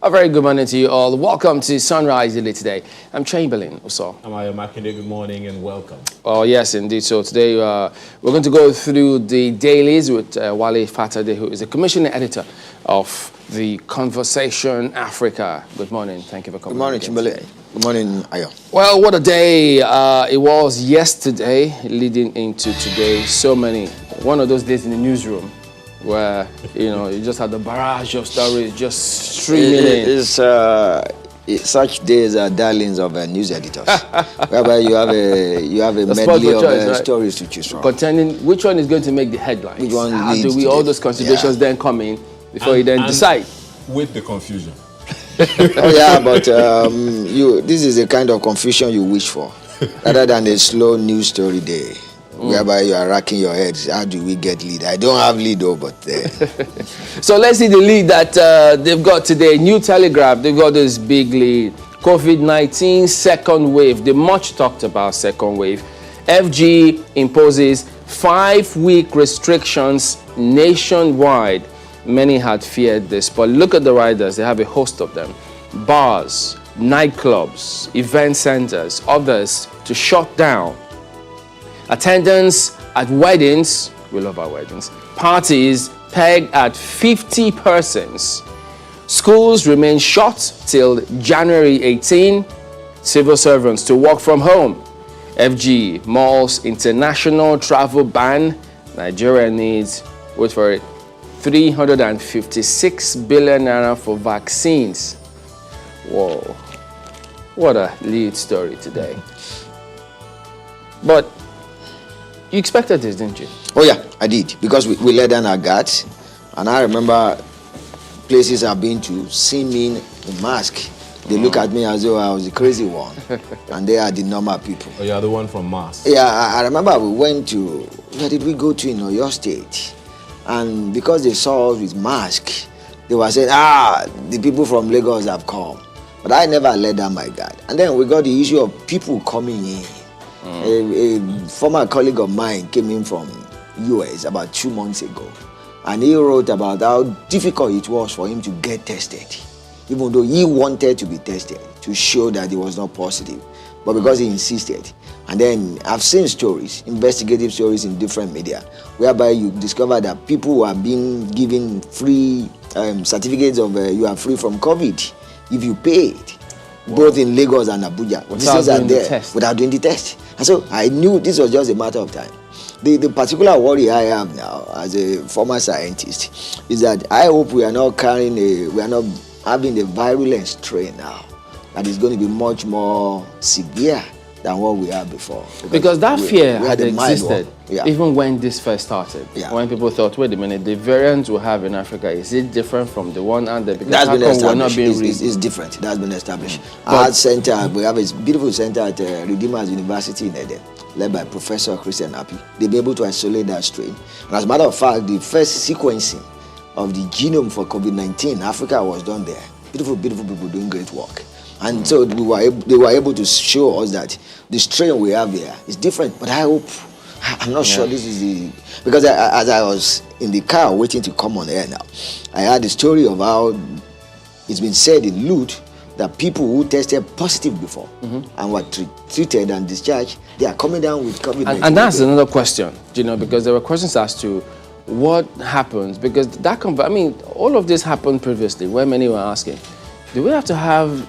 A very good morning to you all. Welcome to Sunrise Daily today. I'm Chamberlain. Also, I'm Makinde. Good morning and welcome. Oh, yes, indeed. So today we're going to go through the dailies with Wale Fatade, who is the commissioning editor of the Conversation Africa. Good morning. Thank you for coming. Good morning, Chamberlain. Good morning, Ayo. Well, what a day it was yesterday leading into today. So many. One of those days in the newsroom where, you just had the barrage of stories just streaming in. Such days are darlings of news editors, whereby you have a medley of stories to choose from. Containing which one is going to make the headlines. Which one How do we all those considerations then come in before you then decide? With the confusion. Oh yeah, but this is the kind of confusion you wish for, rather than a slow news story day. Whereby you are racking your heads, how do we get lead? I don't have lead though, but... So let's see the lead that they've got today. New Telegraph, they've got this big lead. COVID-19 second wave, the much talked about second wave. FG imposes 5-week restrictions nationwide. Many had feared this, but look at the riders. They have a host of them. Bars, nightclubs, event centers, others to shut down. Attendance at weddings, we love our weddings, parties pegged at 50 persons. Schools remain shut till January 18. Civil servants to work from home. FG, malls, international travel ban. Nigeria needs, wait for it, 356 billion naira for vaccines. Whoa, what a lead story today. But you expected this, didn't you? Oh yeah, I did, because we let down our guards, and I remember places I've been to, see me in mask. They look at me as though I was the crazy one, and they are the normal people. Oh, you're the one from Mars. Yeah, I remember we went to, where did we go to in Oyo State? And because they saw us with mask, they were saying, the people from Lagos have come. But I never let down my guard. And then we got the issue of people coming in. A former colleague of mine came in from US about 2 months ago, and he wrote about how difficult it was for him to get tested, even though he wanted to be tested to show that he was not positive, but because he insisted. And then I've seen stories, investigative stories in different media, whereby you discover that people are being given free certificates of you are free from COVID if you paid. Both in Lagos and Abuja. Without doing the test. And so I knew this was just a matter of time. The particular worry I have now as a former scientist is that I hope we are not having a virulent strain now that is going to be much more severe than what we had before. Because that fear had existed even when this first started. Yeah. When people thought, wait a minute, the variant we have in Africa, is it different from the one under? Because that's been established. It's different. That's been established. Our center, we have a beautiful center at Redeemers University in Eden, led by Professor Christian Happy. They'll be able to isolate that strain. And as a matter of fact, the first sequencing of the genome for COVID-19 in Africa was done there. Beautiful, beautiful people doing great work. And so they were able to show us that the strain we have here is different. But I hope, I'm not sure this is because as I was in the car waiting to come on air now, I heard the story of how it's been said in Lut that people who tested positive before and were treated and discharged, they are coming down with COVID-19. And that's another question, because there were questions as to what happens, because all of this happened previously where many were asking, do we have to have,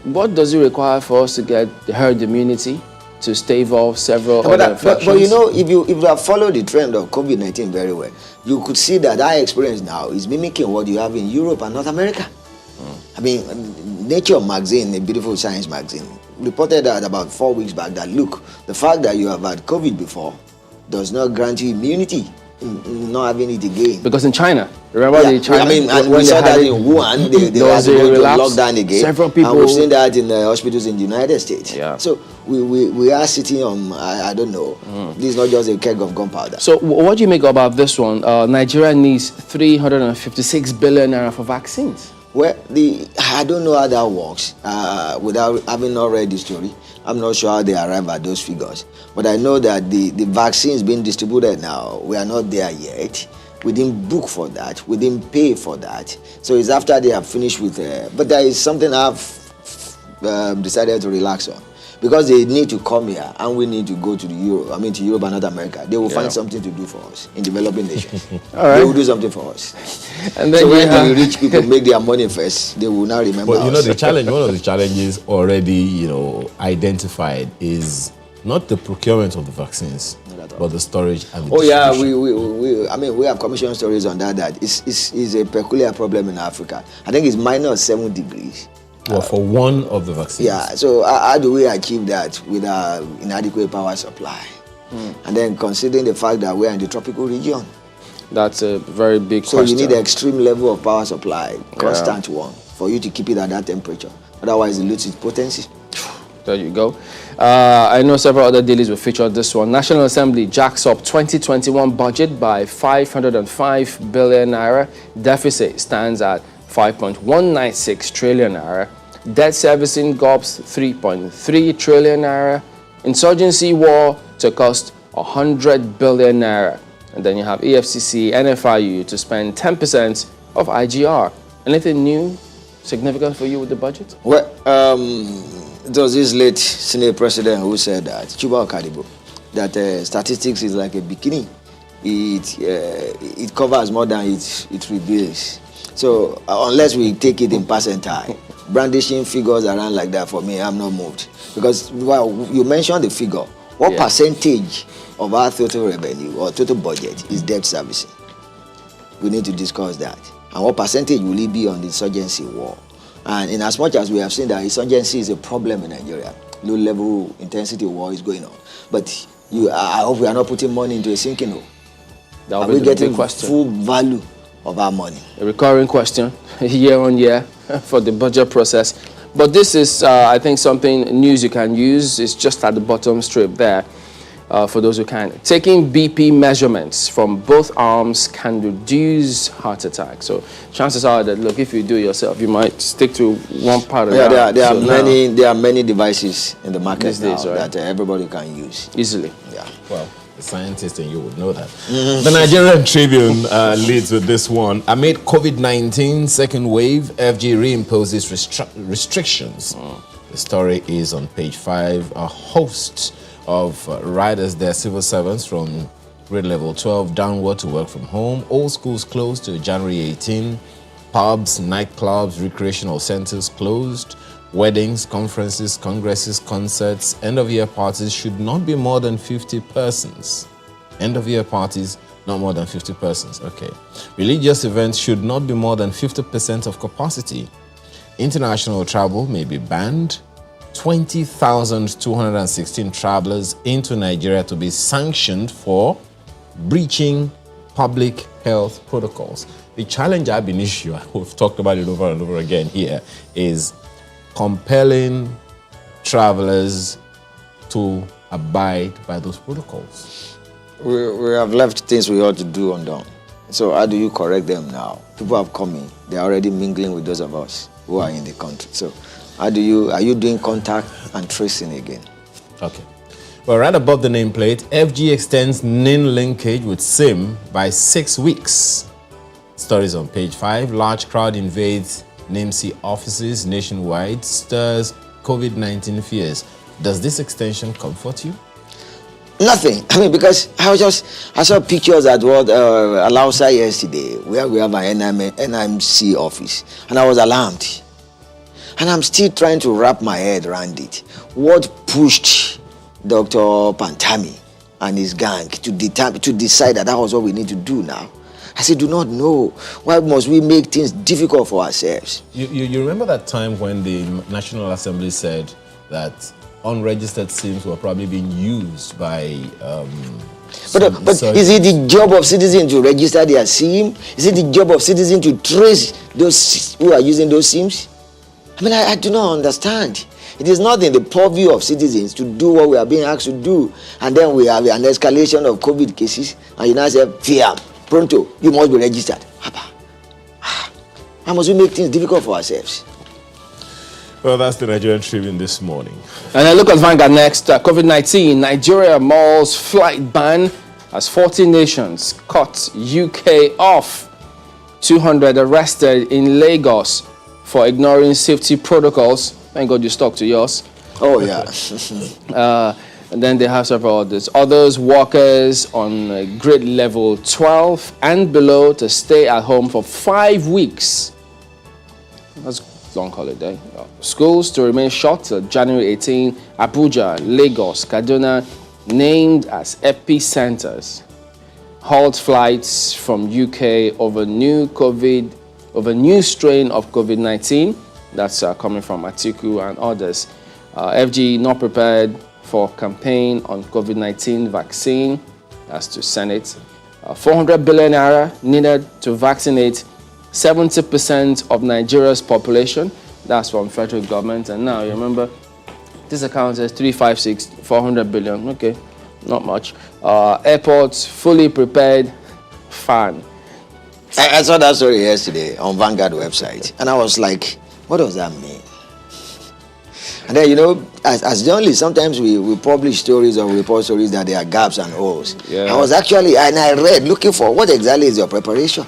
what does it require for us to get the herd immunity to stave off several other infections? But if you have followed the trend of COVID-19 very well, you could see that our experience now is mimicking what you have in Europe and North America. Nature magazine, a beautiful science magazine, reported that about 4 weeks back that, look, the fact that you have had COVID before does not grant you immunity in not having it again. Because in China, remember the China? And we saw that in Wuhan, they had to go to lockdown again. Several people. And we've seen that in the hospitals in the United States. Yeah. So we are sitting on, I don't know, this is not just a keg of gunpowder. So what do you make about this one? Nigeria needs 356 billion naira for vaccines. Well, I don't know how that works without having not read the story. I'm not sure how they arrive at those figures. But I know that the vaccines being distributed now, we are not there yet. We didn't book for that. We didn't pay for that. So it's after they have finished with. But there is something I've decided to relax on, because they need to come here and we need to go to to Europe and North America. They will find something to do for us in developing nations. All right. They will do something for us. And then so when the rich people make their money first, they will now remember us. But you know, the challenge, one of the challenges already, identified is not the procurement of the vaccines, but the storage and the distribution. we have commissioned stories on that. It's a peculiar problem in Africa. I think it's -7 degrees. Well, for one of the vaccines. Yeah, so how do we achieve that with our inadequate power supply? And then considering the fact that we're in the tropical region. That's a very big question. So you need an extreme level of power supply, constant one, for you to keep it at that temperature. Otherwise, it loses its potency. There you go. I know several other dailies will feature this one. National Assembly jacks up 2021 budget by 505 billion naira. Deficit stands at 5.196 trillion naira. Debt servicing gulps 3.3 trillion naira. Insurgency war to cost 100 billion naira. And then you have EFCC, NFIU to spend 10% of IGR. Anything new, significant for you with the budget? Well, it was this late Senate president who said that, Chuba Okadibo, that statistics is like a bikini. It covers more than it reveals. So unless we take it in percentile, brandishing figures around like that, for me, I'm not moved. Because you mentioned the figure. What percentage of our total revenue or total budget is debt servicing? We need to discuss that. And what percentage will it be on the insurgency war? And in as much as we have seen that insurgency is a problem in Nigeria, low-level intensity war is going on. But I hope we are not putting money into a sinking hole. Are we getting full value of our money? A recurring question, year on year, for the budget process. But this is, I think, something news you can use. It's just at the bottom strip there, for those who can. Taking BP measurements from both arms can reduce heart attack. So chances are that, look, if you do it yourself, you might stick to one part of the arm. There are many devices in the market now that everybody can use. Easily. Yeah. Well, the scientist in you would know that. The Nigerian Tribune leads with this one. Amid COVID-19 second wave, FG reimposes restrictions. The story is on page 5. A host of riders, their civil servants from grade level 12 downward to work from home. All schools closed till January 18. Pubs, nightclubs, recreational centers closed. Weddings, conferences, congresses, concerts, end-of-year parties should not be more than 50 persons. End-of-year parties, not more than 50 persons. Okay. Religious events should not be more than 50% of capacity. International travel may be banned. 20,216 travelers into Nigeria to be sanctioned for breaching public health protocols. The challenge I've been issuing, we've talked about it over and over again here, is compelling travelers to abide by those protocols. We have left things we ought to do undone. So how do you correct them now? People have come in. They're already mingling with those of us who are in the country. So are you doing contact and tracing again? Okay. Well, right above the nameplate, FG extends NIN linkage with SIM by 6 weeks. Stories on page 5. Large crowd invades NIMC offices nationwide, stirs COVID-19 fears. Does this extension comfort you? Nothing. I mean, because I saw pictures at Alausa yesterday, where we have an NIMC office, and I was alarmed. And I'm still trying to wrap my head around it. What pushed Dr. Pantami and his gang to decide that was what we need to do now? I said, do not know. Why must we make things difficult for ourselves? You remember that time when the National Assembly said that unregistered SIMs were probably being used by But is it the job of citizens to register their SIM? Is it the job of citizens to trace those who are using those SIMs? I mean, I do not understand. It is not in the purview of citizens to do what we are being asked to do. And then we have an escalation of COVID cases, and you now say, fear, pronto, you must be registered. How must we make things difficult for ourselves? Well, that's the Nigerian Tribune this morning. And then look at Vanguard next. COVID-19, Nigeria malls flight ban as 40 nations cut UK off. 200 arrested in Lagos for ignoring safety protocols. Thank God you stuck to yours. Oh, yeah. And then they have several others. Others, workers on grade level 12 and below to stay at home for 5 weeks. That's a long holiday. Schools to remain shut till January 18. Abuja, Lagos, Kaduna named as epicenters. Halt flights from UK over new strain of COVID-19. That's coming from Atiku and others. FG not prepared for campaign on COVID-19 vaccine. That's to Senate. 400 billion naira needed to vaccinate 70% of Nigeria's population. That's from federal government. And now, you remember, this account says 356, 400 billion. Okay, not much. Airports fully prepared. Fan. I saw that story yesterday on Vanguard website, and I was like, what does that mean? And then, as journalists, sometimes we publish stories or report stories that there are gaps and holes. Yeah. I was actually, and I read, looking for what exactly is your preparation?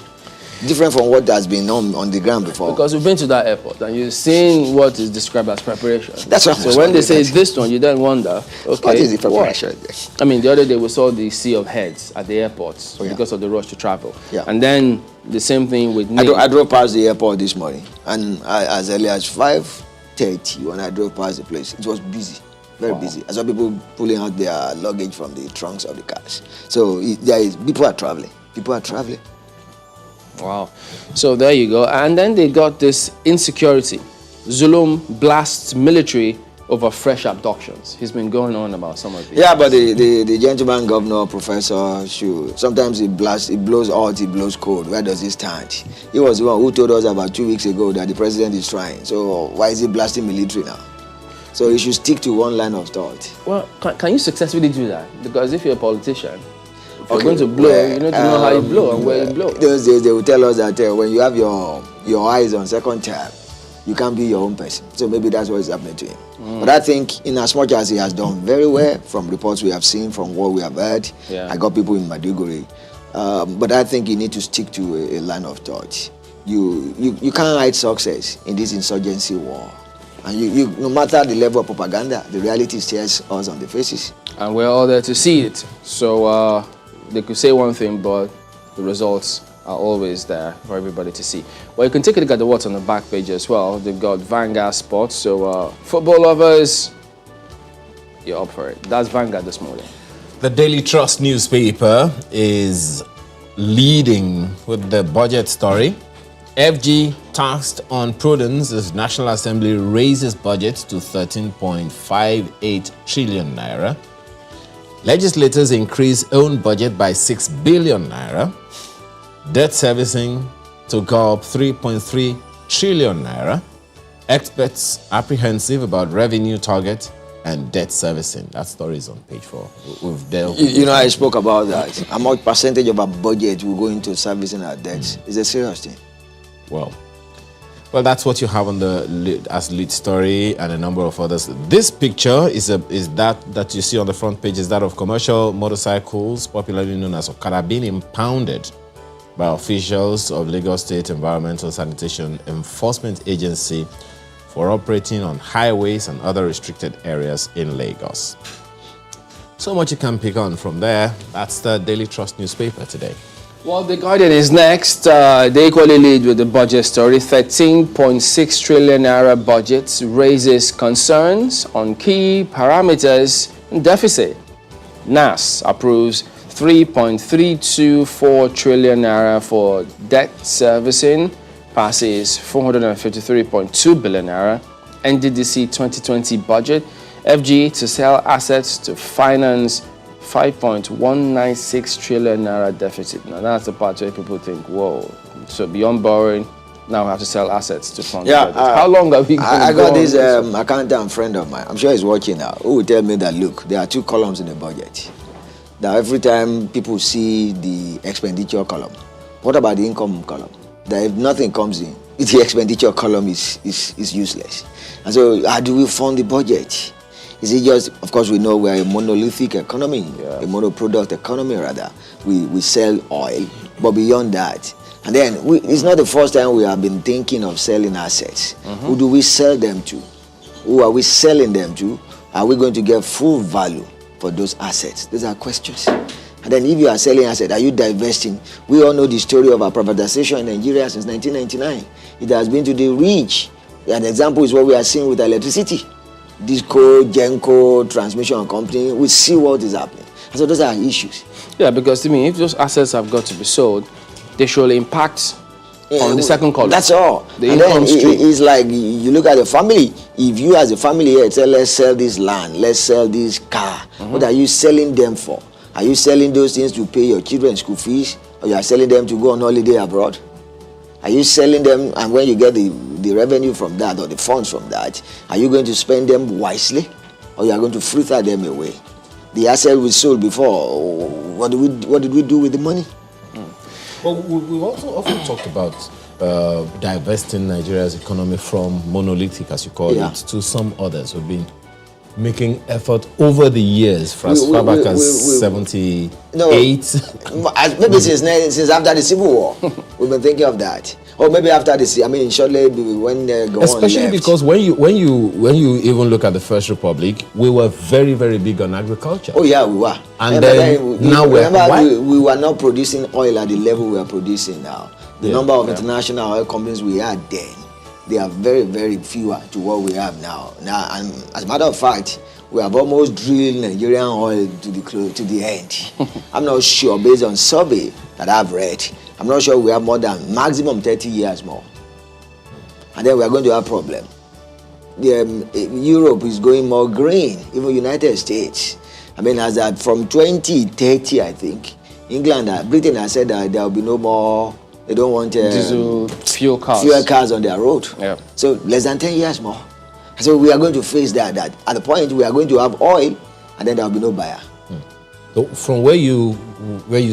Different from what has been on the ground before. Because we've been to that airport and you've seen what is described as preparation. That's what So when they say this one, you then wonder, okay, what is the preparation? I mean, the other day we saw the sea of heads at the airports Oh, yeah. because of the rush to travel. Yeah. And then the same thing with I drove past the airport this morning, and as early as 5:30 when I drove past the place, it was busy, very busy. I saw people pulling out their luggage from the trunks of the cars. So people are traveling. People are traveling. Wow. So there you go. And then they got this insecurity. Zulum blasts military over fresh abductions. He's been going on about some of these. Yeah, but the gentleman governor, Professor Shu, sometimes he blows hot, he blows cold. Where does he stand? He was the one who told us about 2 weeks ago that the president is trying. So why is he blasting military now? So he should stick to one line of thought. Well, can you successfully do that? Because if you're a politician, if you're Okay, going to blow, well, you need to know how you blow and where you blow. Those days they will tell us that when you have your eyes on second term, you can't be your own person. So maybe that's what is happening to him. But I think in as much as he has done very well from reports we have seen, from what we have heard, Yeah. I got people in Maiduguri. But I think you need to stick to a line of thought. You can't hide success in this insurgency war. And you no matter the level of propaganda, the reality stares us on the faces. And we're all there to see it. So they could say one thing, but the results are always there for everybody to see. Well, you can take a look at the what's on the back page as well. They've got Vanguard Sports. So football lovers, you're up for it. That's Vanguard this morning. The Daily Trust newspaper is leading with the budget story. FG tasked on prudence as National Assembly raises budget to 13.58 trillion naira. Legislators increase own budget by 6 billion naira. Debt servicing to go up 3.3 trillion naira. Experts apprehensive about revenue target and debt servicing. That story is on page 4. We've dealt with I spoke about that. How much percentage of our budget will go into servicing our debts? It's a serious thing. Well, that's what you have on the as lead story and a number of others. This picture is that you see on the front page is that of commercial motorcycles, popularly known as Okada, being impounded by officials of Lagos State Environmental Sanitation Enforcement Agency for operating on highways and other restricted areas in Lagos. So much you can pick on from there. That's the Daily Trust newspaper today. Well, The Guardian is next. They equally lead with the budget story. 13.6 trillion naira budget raises concerns on key parameters and deficit. NAS approves 3.324 trillion naira for debt servicing, passes 453.2 billion naira. NDDC 2020 budget, FG to sell assets to finance 5.196 trillion naira deficit. Now that's the part where people think, whoa, so beyond borrowing, now we have to sell assets to fund the budget. How long are we going to I go got on this one? accountant friend of mine, I'm sure he's watching now, who will tell me that, look, there are 2 columns in the budget. That every time people see the expenditure column, what about the income column? That if nothing comes in, the expenditure column is useless. And so how do we fund the budget? Is it just, of course, we know we're a monolithic economy, a monoproduct economy rather. We sell oil, but beyond that, and then it's not the first time we have been thinking of selling assets. Who do we sell them to? Who are we selling them to? Are we going to get full value for those assets? Those are questions. And then if you are selling assets, are you divesting? We all know the story of our privatization in Nigeria since 1999. It has been to the rich. An example is what we are seeing with electricity. Disco, Genco, transmission company, we see what is happening. And so those are issues. Yeah, because to me, if those assets have got to be sold, they should impact on the second column. That's all. The and income then stream. it's like you look at the family. If you as a family here say, let's sell this land, let's sell this car, what are you selling them for? Are you selling those things to pay your children's school fees, or you are selling them to go on holiday abroad? Are you selling them, and when you get the revenue from that or the funds from that, are you going to spend them wisely, or you are going to fritter them away? The asset we sold before, what did we do with the money? Well, we've also often talked about divesting Nigeria's economy from monolithic, as you call it, to some others. We've been making effort over the years, for as far back as 78. Maybe since after the Civil War, we've been thinking of that. Or maybe after the, I mean, shortly when Gowon especially left. because when you even look at the First Republic, we were very, very big on agriculture. Oh yeah, we were. And then now we were not producing oil at the level we are producing now. The number of international oil companies we had then, they are very, very fewer to what we have now. And as a matter of fact, we have almost drilled Nigerian oil to the end. I'm not sure, based on survey that I've read, I'm not sure we have more than maximum 30 years more. And then we are going to have a problem. Europe is going more green, even United States. I mean, as that from 2030, I think, Britain has said that there will be no more, they don't want diesel fuel cars on their road. Yeah. So less than 10 years more. So we are going to face that at the point we are going to have oil, and then there will be no buyer. So from where you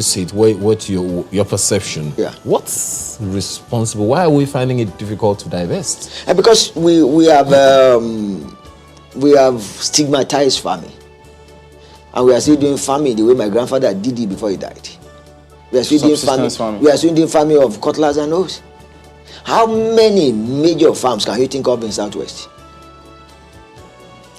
sit, what's your perception? Yeah. What's responsible? Why are we finding it difficult to divest? And because we have stigmatized farming, and we are still doing farming the way my grandfather did it before he died. We are still doing farming. We are still doing farming of cutlass and hoes. How many major farms can you think of in Southwest?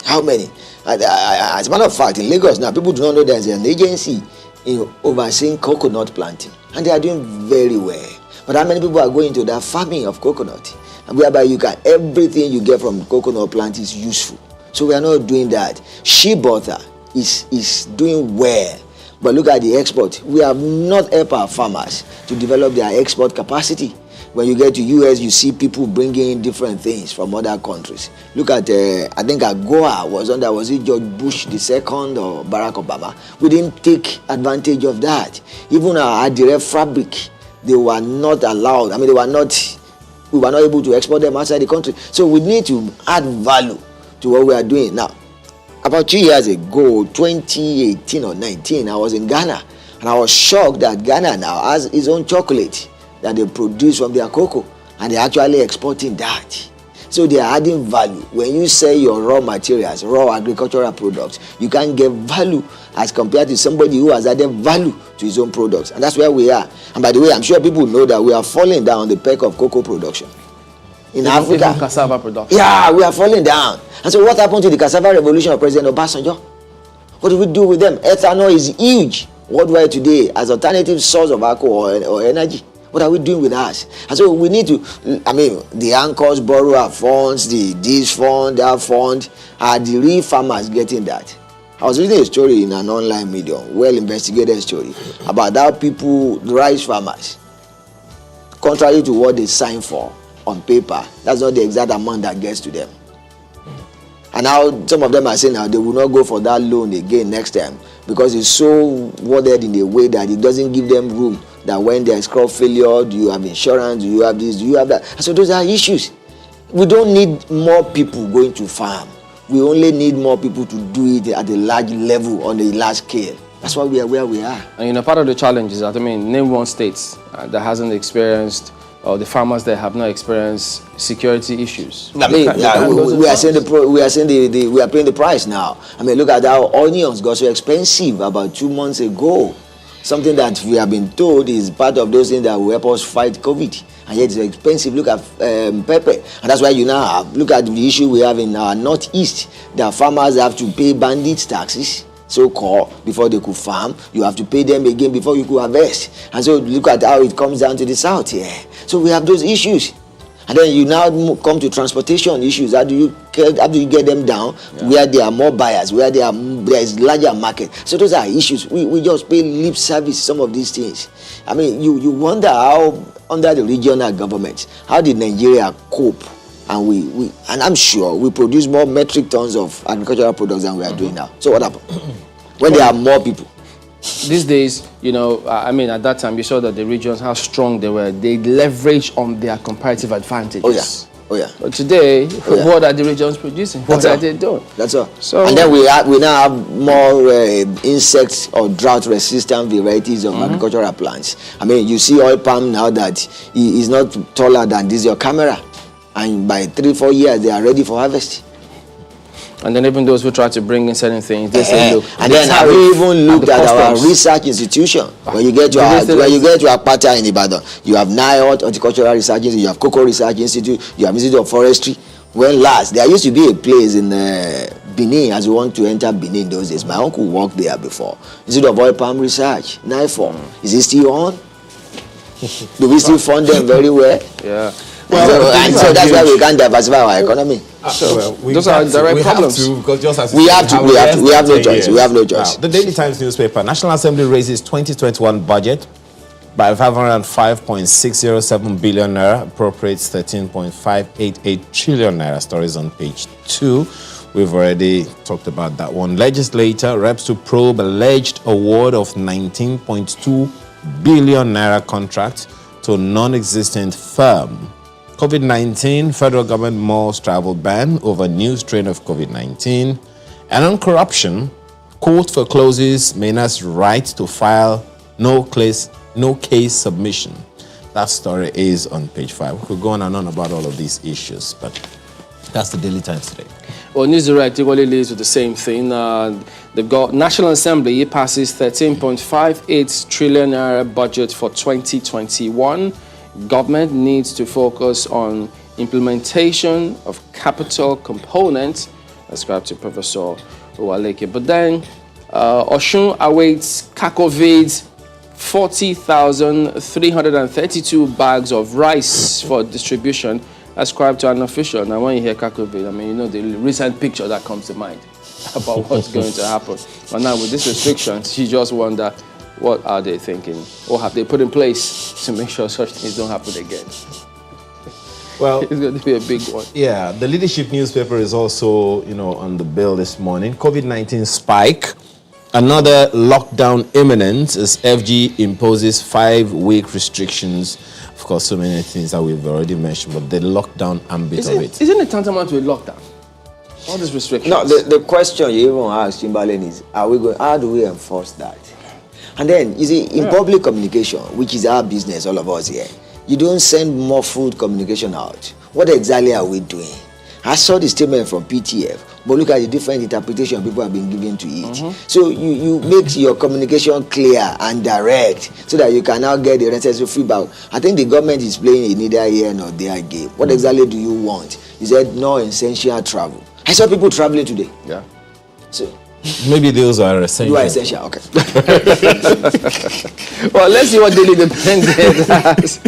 How many? As a matter of fact, in Lagos now, people do not know there's an agency in overseeing coconut planting, and they are doing very well. But how many people are going to that farming of coconut, and whereby everything you get from coconut plant is useful? So we are not doing that. Shea butter is doing well, but look at the export. We have not helped our farmers to develop their export capacity. When you get to US, you see people bringing in different things from other countries. Look at, I think AGOA was it George Bush II or Barack Obama? We didn't take advantage of that. Even our direct fabric, they were not allowed. I mean, we were not able to export them outside the country. So we need to add value to what we are doing. Now, about 2 years ago, 2018 or 19, I was in Ghana, and I was shocked that Ghana now has its own chocolate that they produce from their cocoa, and they're actually exporting that. So they are adding value. When you sell your raw materials, raw agricultural products, you can get value as compared to somebody who has added value to his own products. And that's where we are. And by the way, I'm sure people know that we are falling down the peg of cocoa production. In Africa. Even cassava production. Yeah, we are falling down. And so what happened to the cassava revolution of President Obasanjo? What do we do with them? Ethanol is huge worldwide today as alternative source of alcohol or energy. What are we doing with us? And so we need to, I mean, the anchors borrow our funds, this fund, that fund. Are the real farmers getting that? I was reading a story in an online medium, well-investigated story, about how people, the rice farmers, contrary to what they sign for on paper, that's not the exact amount that gets to them. And now some of them are saying now they will not go for that loan again next time because it's so worded in a way that it doesn't give them room. That when there's crop failure, do you have insurance? Do you have this? Do you have that? And so those are issues. We don't need more people going to farm. We only need more people to do it at a large level, on a large scale. That's why we are where we are. And part of the challenge is that, name one state that hasn't experienced or the farmers there have not experienced security issues? I mean, we are paying the price now. I mean, look at how onions got so expensive about 2 months ago. Something that we have been told is part of those things that will help us fight COVID. And yet it's expensive. Look at pepper. And that's why you now have, look at the issue we have in our northeast. That farmers have to pay bandit taxes, so-called, before they could farm. You have to pay them again before you could harvest. And so look at how it comes down to the south here. So we have those issues. And then you now come to transportation issues. How do you get them down where there are more buyers, where there is larger market? So those are issues. We just pay lip service some of these things. I mean, you wonder how under the regional government, how did Nigeria cope? And and I'm sure we produce more metric tons of agricultural products than we are doing now. So what happened? When there are more people. These days, I mean, at that time, you saw that the regions, how strong they were. They leveraged on their comparative advantages. Oh yeah. But today, what are the regions producing? What are they doing? That's all. So, and then we now have more insects or drought-resistant varieties of agricultural plants. I mean, you see oil palm now that is not taller than this your camera, and by 3-4 years they are ready for harvest. And then even those who try to bring in certain things, they say, look. And then have we even looked at our research institution? When you get to Akpata in Ibadan, you have NIOT, Horticultural Research Institute, you have Cocoa Research Institute, you have Institute of Forestry. When last, there used to be a place in Benin, as we want to enter Benin those days. My uncle worked there before. Institute of Oil Palm Research, NIFOR. Is it still on? Do we still fund them very well? Yeah. Well, so that's why we can't diversify our economy. Those are direct problems. We have no choice. We have no choice. The Daily Times newspaper, National Assembly raises 2021 budget by 505.607 billion naira, appropriates 13.588 trillion naira. Stories on page 2. We've already talked about that one. Legislator reps to probe alleged award of 19.2 billion naira contract to non-existent firm. COVID-19, federal government malls travel ban over new strain of COVID-19. And on corruption, court forecloses Mena's right to file no case submission. That story is on page 5. We could go on and on about all of these issues, but that's the Daily Times today. Well, News Direct equally leads with the same thing. The National Assembly passes 13.58 trillion naira budget for 2021. Government needs to focus on implementation of capital components, ascribed to Professor Owaleke. But then, Osun awaits CACOVID's 40,332 bags of rice for distribution, ascribed to an official. Now, when you hear CACOVID, I mean, you know the recent picture that comes to mind about what's going to happen. And now, with these restrictions, you just wonder, what are they thinking? What have they put in place to make sure such things don't happen again? Well, it's going to be a big one. Yeah, the Leadership newspaper is also, on the bill this morning. COVID-19 spike. Another lockdown imminent as FG imposes 5-week restrictions. Of course, so many things that we've already mentioned, but the lockdown ambit of it. Isn't it tantamount to a lockdown? All these restrictions. No, the question you even asked, Timberlane, is how do we enforce that? And then, you see, in public communication, which is our business, all of us here, you don't send more food communication out. What exactly are we doing? I saw the statement from PTF, but look at the different interpretation people have been giving to it. So you make your communication clear and direct so that you can now get the necessary feedback. I think the government is playing in neither here nor there game. What exactly do you want? You said no essential travel. I saw people traveling today. Yeah. So maybe those are essential. You are essential, okay. Well, let's see what Daily Independent has.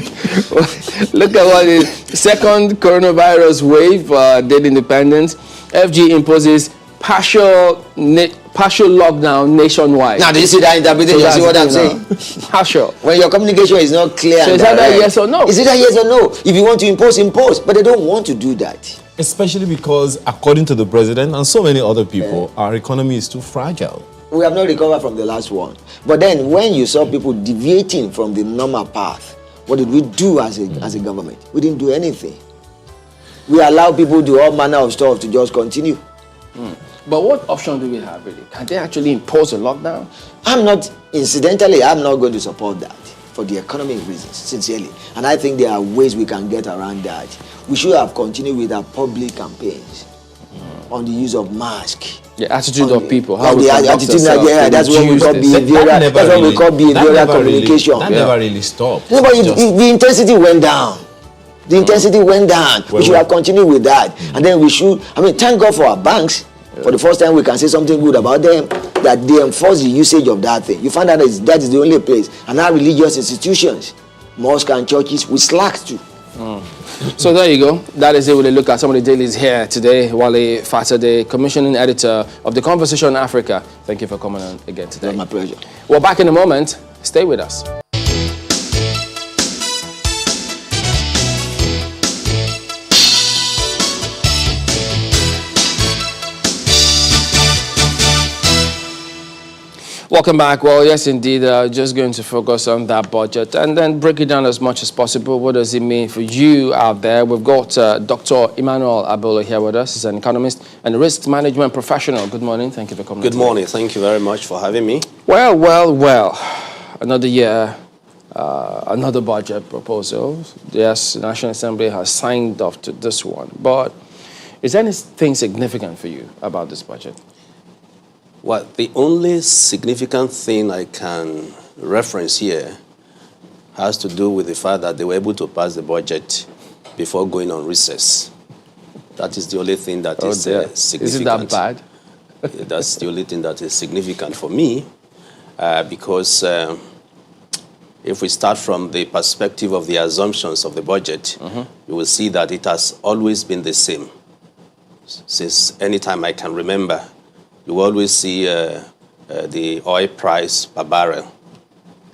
Look at what the second coronavirus wave, Daily Independent. FG imposes partial lockdown nationwide. Now, do you see that interpretation? You see what I'm saying? Partial. When your communication is not clear. So is that yes or no? Is it a yes or no? If you want to impose. But they don't want to do that. Especially because, according to the president and so many other people, our economy is too fragile. We have not recovered from the last one. But then, when you saw people deviating from the normal path, what did we do as a government? We didn't do anything. We allowed people to do all manner of stuff to just continue. But what option do we have, really? Can they actually impose a lockdown? I'm not going to support that. for the economic reasons, sincerely. And I think there are ways we can get around that. We should have continued with our public campaigns on the use of masks. The attitude of people, how we conduct ourselves. That's what we call behavioral communication. That never really stopped. No, but the intensity went down. The intensity went down. We should have continued with that. And then we should, thank God for our banks. For the first time, we can say something good about them, that they enforce the usage of that thing. You find out that is the only place. And our religious institutions, mosques and churches, we slacked too. So there you go. That is it with a look at some of the dailies here today. Wale Fatade, commissioning editor of The Conversation Africa. Thank you for coming on again today. It's my pleasure. We're back in a moment. Stay with us. Welcome back. Well, yes, indeed, just going to focus on that budget and then break it down as much as possible. What does it mean for you out there? We've got Dr. Emmanuel Abolo here with us. He's an economist and a risk management professional. Good morning. Thank you for coming. Good morning. Thank you very much for having me. Well. Another year, another budget proposal. Yes, the National Assembly has signed off to this one. But is there anything significant for you about this budget? Well, the only significant thing I can reference here has to do with the fact that they were able to pass the budget before going on recess. That is the only thing that is significant. Is it that bad? That's the only thing that is significant for me, because if we start from the perspective of the assumptions of the budget, you will see that it has always been the same. Since any time I can remember, you always see the oil price per barrel.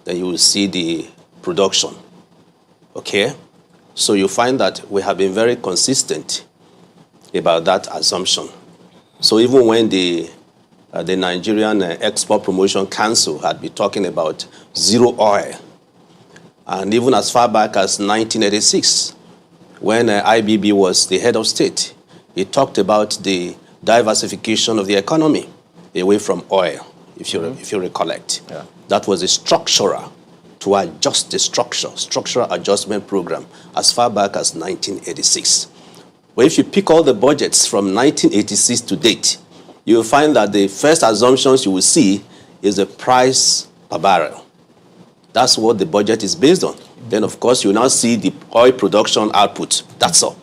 Then you will see the production. Okay? So you find that we have been very consistent about that assumption. So even when the Nigerian Export Promotion Council had been talking about zero oil, and even as far back as 1986, when IBB was the head of state, he talked about the diversification of the economy away from oil, if you recollect. Yeah. That was a structural to adjust the structural adjustment program as far back as 1986. But if you pick all the budgets from 1986 to date, you will find that the first assumptions you will see is the price per barrel. That's what the budget is based on. Then, of course, you now see the oil production output. That's all.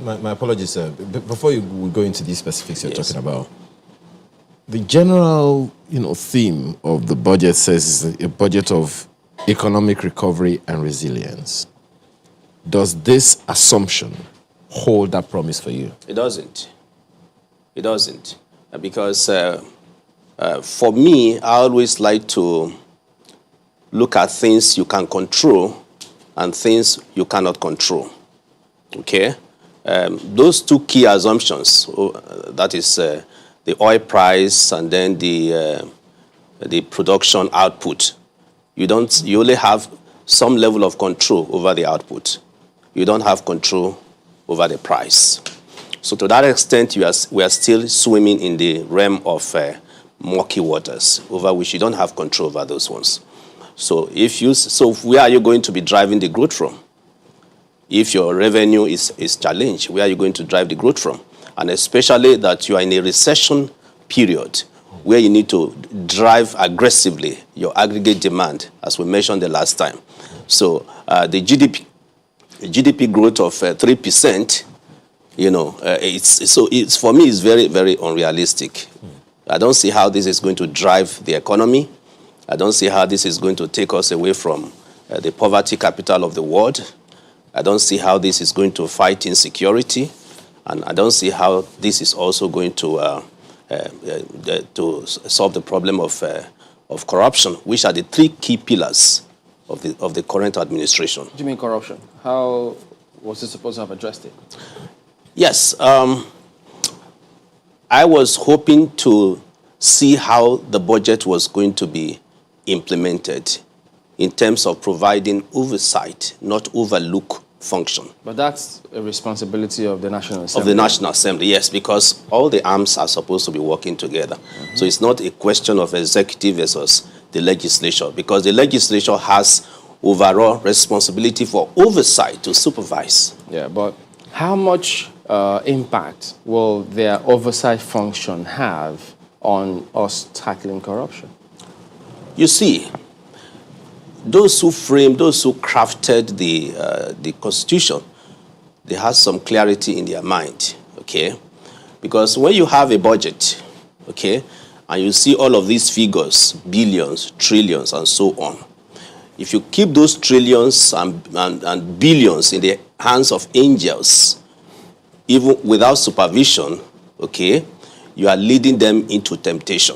My apologies, sir. Before you go into these specifics you're talking about, the general, theme of the budget says it's a budget of economic recovery and resilience. Does this assumption hold that promise for you? It doesn't. It doesn't. Because for me, I always like to look at things you can control and things you cannot control. Okay? Those two key assumptions, that is the oil price and then the production output, you only have some level of control over the output. You don't have control over the price. So to that extent, we are still swimming in the realm of murky waters, over which you don't have control over those ones. So where are you going to be driving the growth from? If your revenue is challenged, where are you going to drive the growth from? And especially that you are in a recession period where you need to drive aggressively your aggregate demand, as we mentioned the last time. So the GDP growth of 3%, it's for me it's very, very unrealistic. I don't see how this is going to drive the economy. I don't see how this is going to take us away from the poverty capital of the world. I don't see how this is going to fight insecurity. And I don't see how this is also going to solve the problem of corruption, which are the three key pillars of the current administration. What do you mean corruption? How was it supposed to have addressed it? Yes. I was hoping to see how the budget was going to be implemented in terms of providing oversight, not overlook function. But that's a responsibility of the National Assembly. Of the National Assembly, yes, because all the arms are supposed to be working together. So it's not a question of executive versus the legislature, because the legislature has overall responsibility for oversight to supervise. Yeah, but how much impact will their oversight function have on us tackling corruption? You see, those who crafted the Constitution, they have some clarity in their mind, okay? Because when you have a budget, okay, and you see all of these figures, billions, trillions, and so on, if you keep those trillions and billions in the hands of angels, even without supervision, okay, you are leading them into temptation.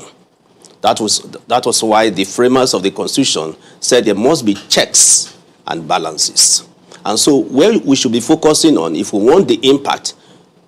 That was why the framers of the Constitution said there must be checks and balances. And so where we should be focusing on, if we want the impact,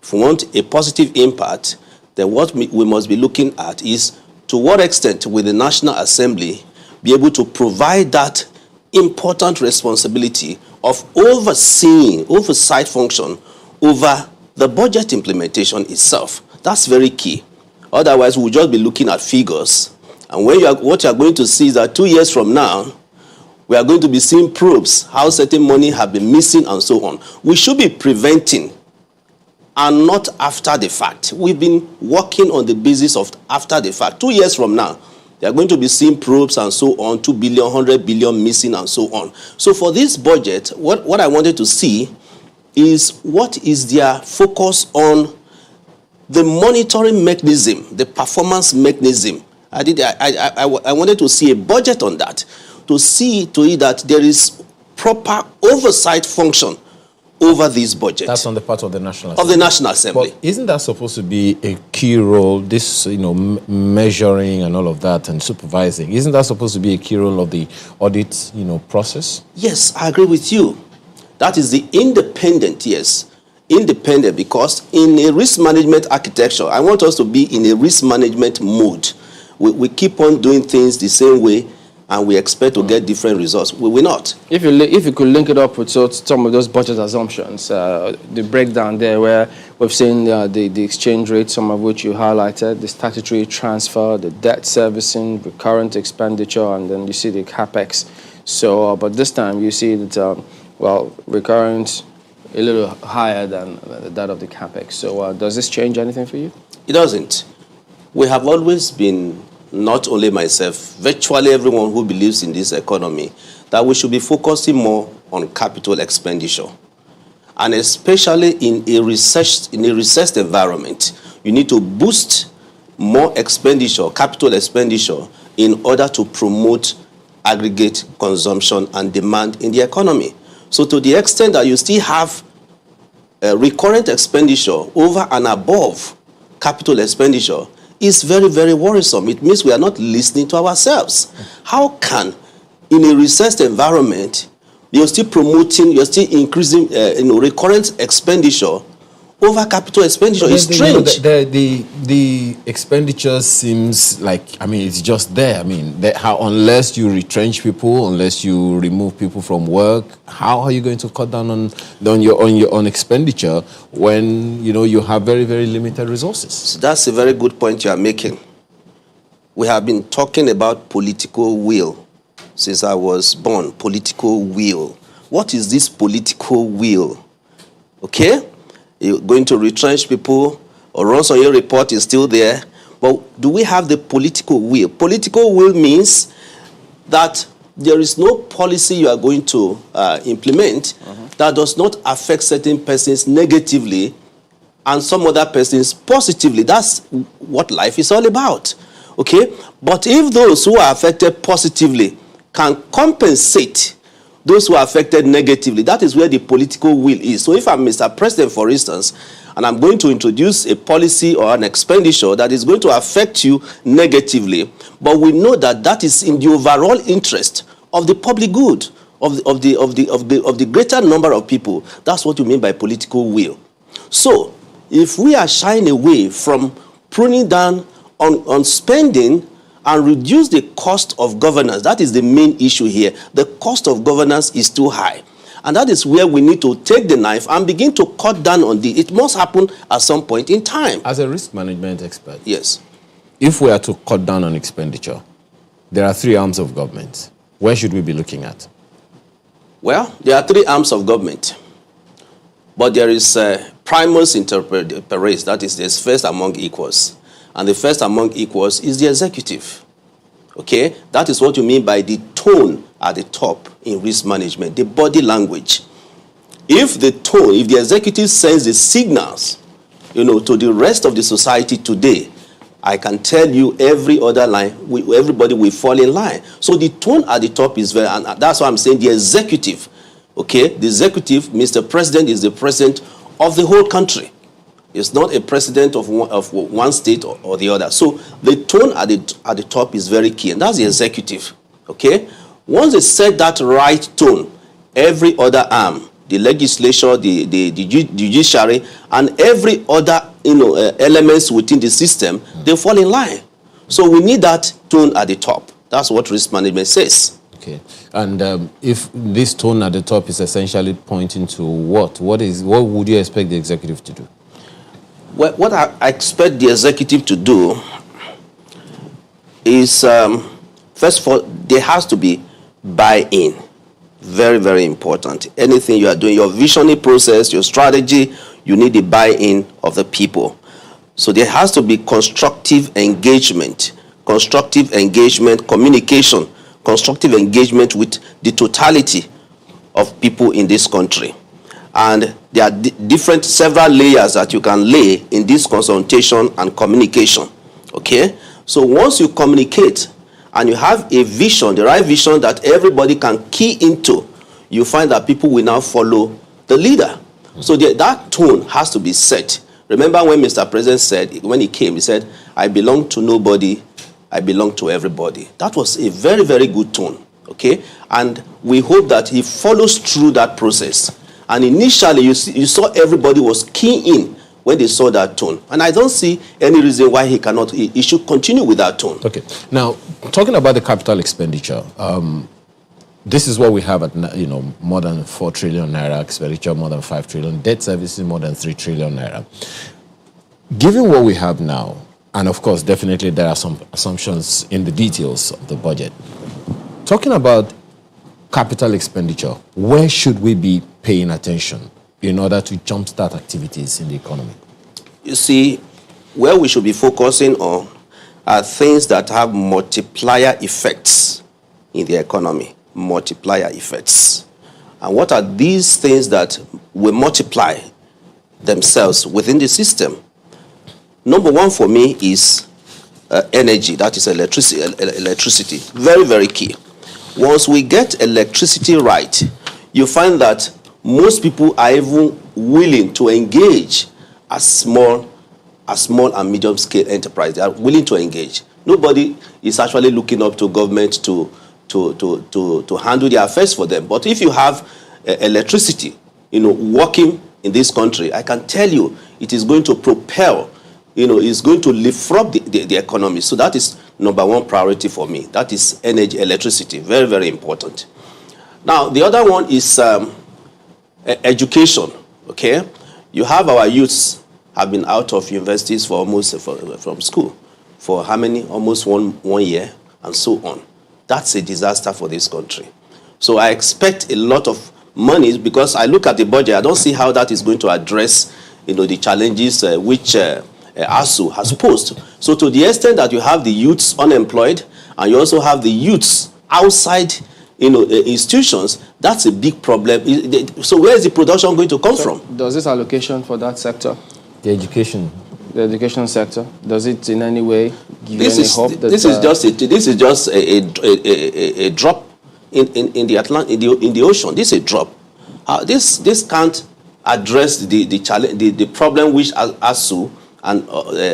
if we want a positive impact, then what we must be looking at is to what extent will the National Assembly be able to provide that important responsibility of oversight function over the budget implementation itself. That's very key. Otherwise, we'll just be looking at figures. And what you are going to see is that 2 years from now, we are going to be seeing proofs how certain money have been missing and so on. We should be preventing and not after the fact. We've been working on the basis of after the fact. 2 years from now, they are going to be seeing proofs and so on, 2 billion, 100 billion missing and so on. So for this budget, what I wanted to see is what is their focus on the monitoring mechanism, the performance mechanism. I wanted to see a budget on that, to see to it that there is proper oversight function over this budget. That's on the part of the National Assembly. Of the National Assembly. But isn't that supposed to be a key role, this, measuring and all of that and supervising? Isn't that supposed to be a key role of the audit, process? Yes, I agree with you. That is the independent, yes. Independent, because in a risk management architecture, I want us to be in a risk management mode. We keep on doing things the same way, and we expect to get different results. We will not. If you could link it up with some of those budget assumptions, the breakdown there where we've seen the exchange rate, some of which you highlighted, the statutory transfer, the debt servicing, recurrent expenditure, and then you see the capex. So, but this time you see that, recurrent a little higher than that of the capex. So does this change anything for you? It doesn't. We have always been, not only myself, virtually everyone who believes in this economy, that we should be focusing more on capital expenditure. And especially in a recessed environment, you need to boost more expenditure, capital expenditure, in order to promote aggregate consumption and demand in the economy. So to the extent that you still have recurrent expenditure over and above capital expenditure, is very, very worrisome. It means we are not listening to ourselves. How can, in a recessed environment, you're still increasing recurrent expenditure over capital expenditure? It's strange. The expenditure seems like, it's just there. Unless you retrench people, unless you remove people from work, how are you going to cut down on your expenditure when you have very, very limited resources? So that's a very good point you are making. We have been talking about political will since I was born. Political will. What is this political will? Okay? You're going to retrench people, or runs on your report is still there. But do we have the political will? Political will means that there is no policy you are going to implement that does not affect certain persons negatively and some other persons positively. That's what life is all about. Okay? But if those who are affected positively can compensate those who are affected negatively, that is where the political will is. So if I'm Mr. President, for instance, and I'm going to introduce a policy or an expenditure that is going to affect you negatively, but we know that that is in the overall interest of the public good, of the greater number of people. That's what you mean by political will. So if we are shying away from pruning down on spending and reduce the cost of governance, that is the main issue here. The cost of governance is too high. And that is where we need to take the knife and begin to cut down on it. It must happen at some point in time. As a risk management expert, yes, if we are to cut down on expenditure, there are three arms of government. Where should we be looking at? Well, there are three arms of government. But there is primus inter pares, that is, there's first among equals. And the first among equals is the executive. Okay? That is what you mean by the tone at the top in risk management, the body language. If the tone, if the executive sends the signals, to the rest of the society today, I can tell you every other line, everybody will fall in line. So the tone at the top is very, and that's why I'm saying the executive. Okay, the executive, Mr. President, is the president of the whole country. It's not a president of one state or the other. So the tone at the top is very key, and that's the executive. Okay, once they set that right tone, every other arm, the legislature, the judiciary, and every other elements within the system, they fall in line. So we need that tone at the top. That's what risk management says. Okay, and if this tone at the top is essentially pointing to what would you expect the executive to do? Well, what I expect the executive to do is, first of all, there has to be buy-in. Very, very important. Anything you are doing, your visionary process, your strategy, you need the buy-in of the people. So there has to be constructive engagement, communication, constructive engagement with the totality of people in this country. And there are several layers that you can lay in this consultation and communication. Okay? So once you communicate and you have a vision, the right vision that everybody can key into, you find that people will now follow the leader. So that tone has to be set. Remember when Mr. President said, when he came, he said, I belong to nobody, I belong to everybody. That was a very, very good tone. Okay? And we hope that he follows through that process. And initially, you saw everybody was key in when they saw that tone. And I don't see any reason why he should continue with that tone. Okay. Now, talking about the capital expenditure, this is what we have at, more than 4 trillion naira, expenditure more than 5 trillion, debt services more than 3 trillion naira. Given what we have now, and of course, definitely there are some assumptions in the details of the budget. Talking about capital expenditure, where should we be paying attention in order to jumpstart activities in the economy? You see, where we should be focusing on are things that have multiplier effects in the economy. Multiplier effects. And what are these things that will multiply themselves within the system? Number one for me is energy, that is electricity. Very, very key. Once we get electricity right, you find that most people are even willing to engage as small and medium scale enterprise. They are willing to engage. Nobody is actually looking up to government to handle their affairs for them. But if you have electricity, working in this country, I can tell you it is going to propel, it's going to lift up the economy. So that is number one priority for me. That is energy, electricity. Very, very important. Now, the other one is education. Okay? You have our youths have been out of universities for from school for how many? Almost one year and so on. That's a disaster for this country. So I expect a lot of money because I look at the budget. I don't see how that is going to address, the challenges which ASU has posed. So to the extent that you have the youths unemployed and you also have the youths outside, institutions, that's a big problem. So where is the production going to come from? Does this allocation for that sector, the education sector, does it in any way give this any is, hope that this is just a drop in the ocean. This is a drop. This can't address the challenge, the problem which ASU and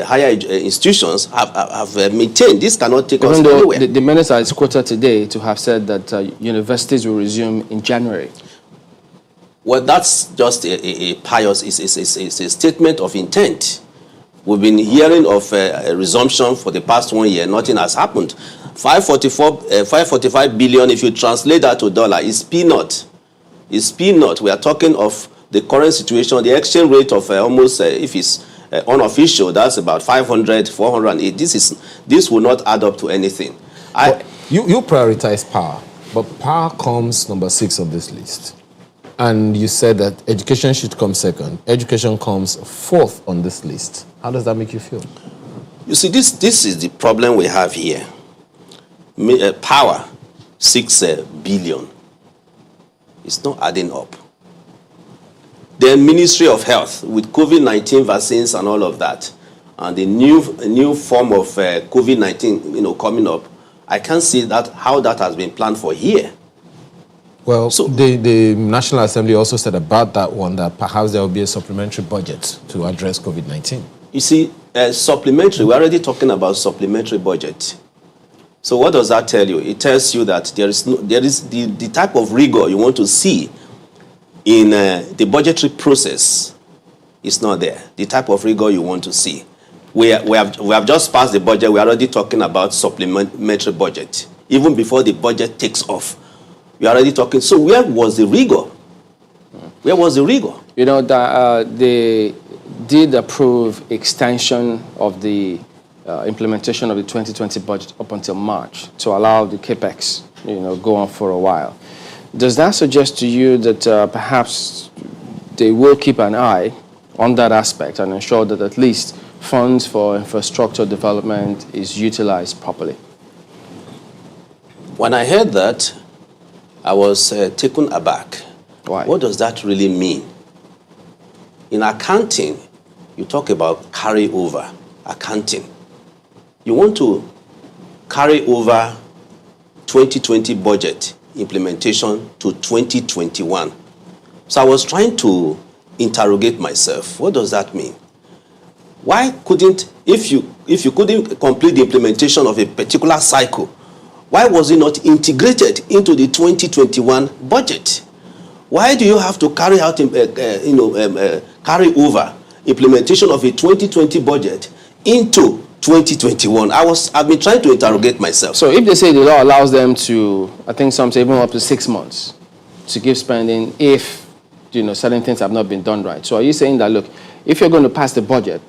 higher institutions have maintained. This cannot take us anywhere. The minister is quoted today to have said that universities will resume in January. Well, that's just a pious, it's a statement of intent. We've been hearing of a resumption for the past 1 year. Nothing has happened. 545 billion, if you translate that to dollar, is peanut. It's peanut. We are talking of the current situation, the exchange rate of almost, if it's unofficial, that's about 500, 408. This will not add up to anything. You prioritize power. But power comes number 6 on this list. And you said that education should come second. Education comes 4th on this list. How does that make you feel? You see, this is the problem we have here. Power, 6 billion. It's not adding up. The Ministry of Health, with COVID-19 vaccines and all of that, and the new form of COVID-19, coming up, I can't see how that has been planned for here. Well, so the National Assembly also said about that one that perhaps there will be a supplementary budget to address COVID-19. You see, supplementary, we're already talking about supplementary budget. So what does that tell you? It tells you that there is the type of rigor you want to see in the budgetary process is not there. The type of rigor you want to see. We have just passed the budget. We're already talking about supplementary budget. Even before the budget takes off, we are already talking. So where was the rigor? Where was the rigor? They did approve extension of the implementation of the 2020 budget up until March to allow the capex, go on for a while. Does that suggest to you that perhaps they will keep an eye on that aspect and ensure that at least funds for infrastructure development is utilized properly? When I heard that, I was taken aback. Why? What does that really mean? In accounting, you talk about carryover accounting. You want to carry over 2020 budget implementation to 2021. So I was trying to interrogate myself. What does that mean? Why couldn't, if you couldn't complete the implementation of a particular cycle, why was it not integrated into the 2021 budget? Why do you have to carry out, carry over implementation of a 2020 budget into 2021? I've been trying to interrogate myself. So if they say the law allows them to, I think some say even up to 6 months to give spending if, certain things have not been done right. So are you saying that, look, if you're going to pass the budget,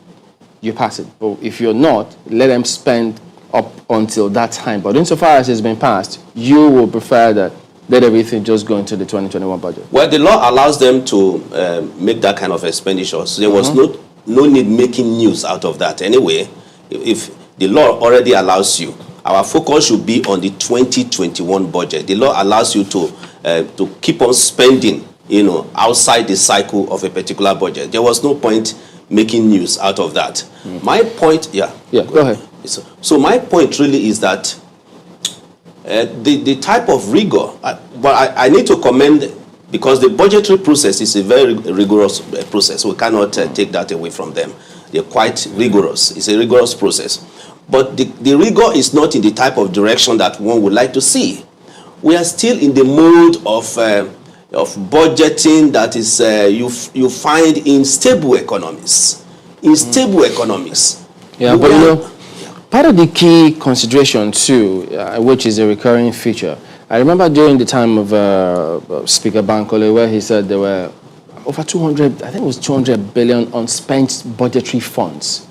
you pass it. But if you're not, let them spend up until that time. But insofar as it's been passed, you will prefer that let everything just go into the 2021 budget. Well, the law allows them to make that kind of expenditure. So there was no need making news out of that. Anyway, if the law already allows you, our focus should be on the 2021 budget. The law allows you to keep on spending, outside the cycle of a particular budget. There was no point making news out of that. My point, go ahead. So my point really is that the type of rigor, but I need to commend, because the budgetary process is a very rigorous process. We cannot take that away from them. They're quite rigorous. It's a rigorous process. But the rigor is not in the type of direction that one would like to see. We are still in the mode of budgeting that is you find in stable economies. In stable economies. Yeah, but part of the key consideration too, which is a recurring feature, I remember during the time of Speaker Bankole, where he said there were over 200, I think it was 200 billion unspent budgetary funds.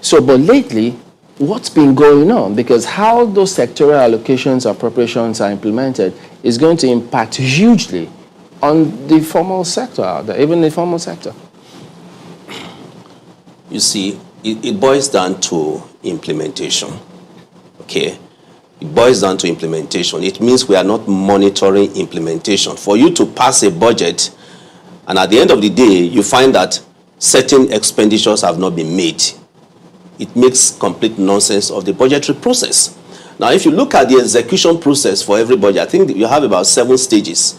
So, but lately, what's been going on? Because how those sectoral allocations, appropriations are implemented is going to impact hugely on the formal sector, even the formal sector. You see, it boils down to implementation. Okay? It boils down to implementation. It means we are not monitoring implementation. For you to pass a budget, and at the end of the day, you find that certain expenditures have not been made, it makes complete nonsense of the budgetary process. Now, if you look at the execution process for every budget, I think you have about 7 stages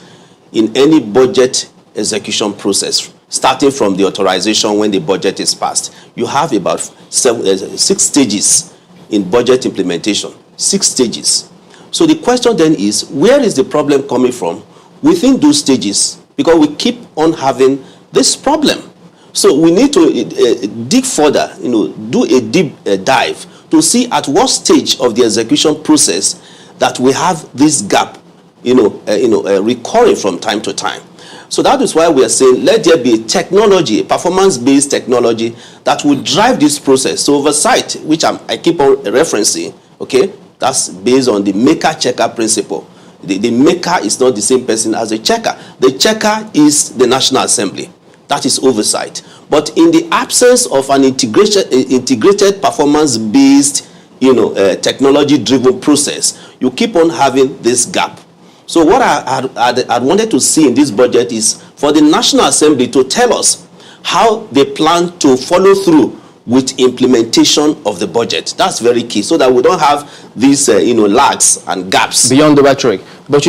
in any budget execution process, starting from the authorization when the budget is passed. You have about 6 stages in budget implementation. 6 stages. So the question then is, where is the problem coming from within those stages? Because we keep on having this problem. So we need to dig further, do a deep dive to see at what stage of the execution process that we have this gap, recurring from time to time. So that is why we are saying let there be a technology, a performance-based technology that will drive this process. So oversight, which I keep on referencing, okay, that's based on the maker-checker principle. The maker is not the same person as the checker. The checker is the National Assembly. That is oversight. But in the absence of an integrated performance-based, technology-driven process, you keep on having this gap. So what I wanted to see in this budget is for the National Assembly to tell us how they plan to follow through with implementation of the budget. That's very key, so that we don't have these lags and gaps. Beyond the rhetoric. But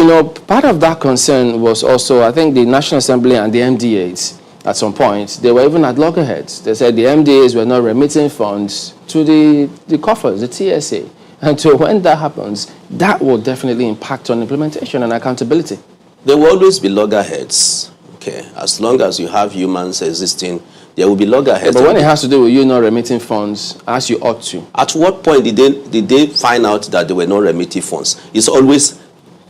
part of that concern was also, I think, the National Assembly and the MDAs at some point, they were even at loggerheads. They said the MDAs were not remitting funds to the coffers, the TSA. And so when that happens, that will definitely impact on implementation and accountability. There will always be loggerheads. Okay, as long as you have humans existing, there will be loggerheads. But when it has to do with you not remitting funds as you ought to. At what point did they find out that they were not remitting funds? It's always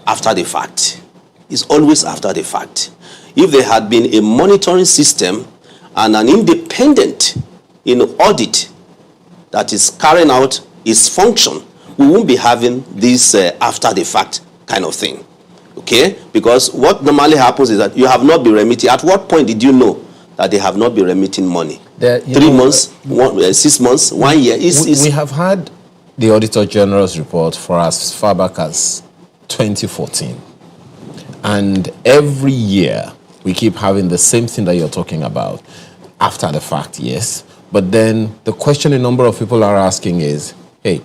after the fact. It's always after the fact. If there had been a monitoring system and an independent audit that is carrying out its function, we won't be having this after the fact kind of thing. Okay? Because what normally happens is that you have not been remitting. At what point did you know that they have not been remitting money? 3 months, 6 months, 1 year. We have had the Auditor General's report for as far back as 2014. And every year, we keep having the same thing that you're talking about. After the fact, yes. But then the question a number of people are asking is, hey,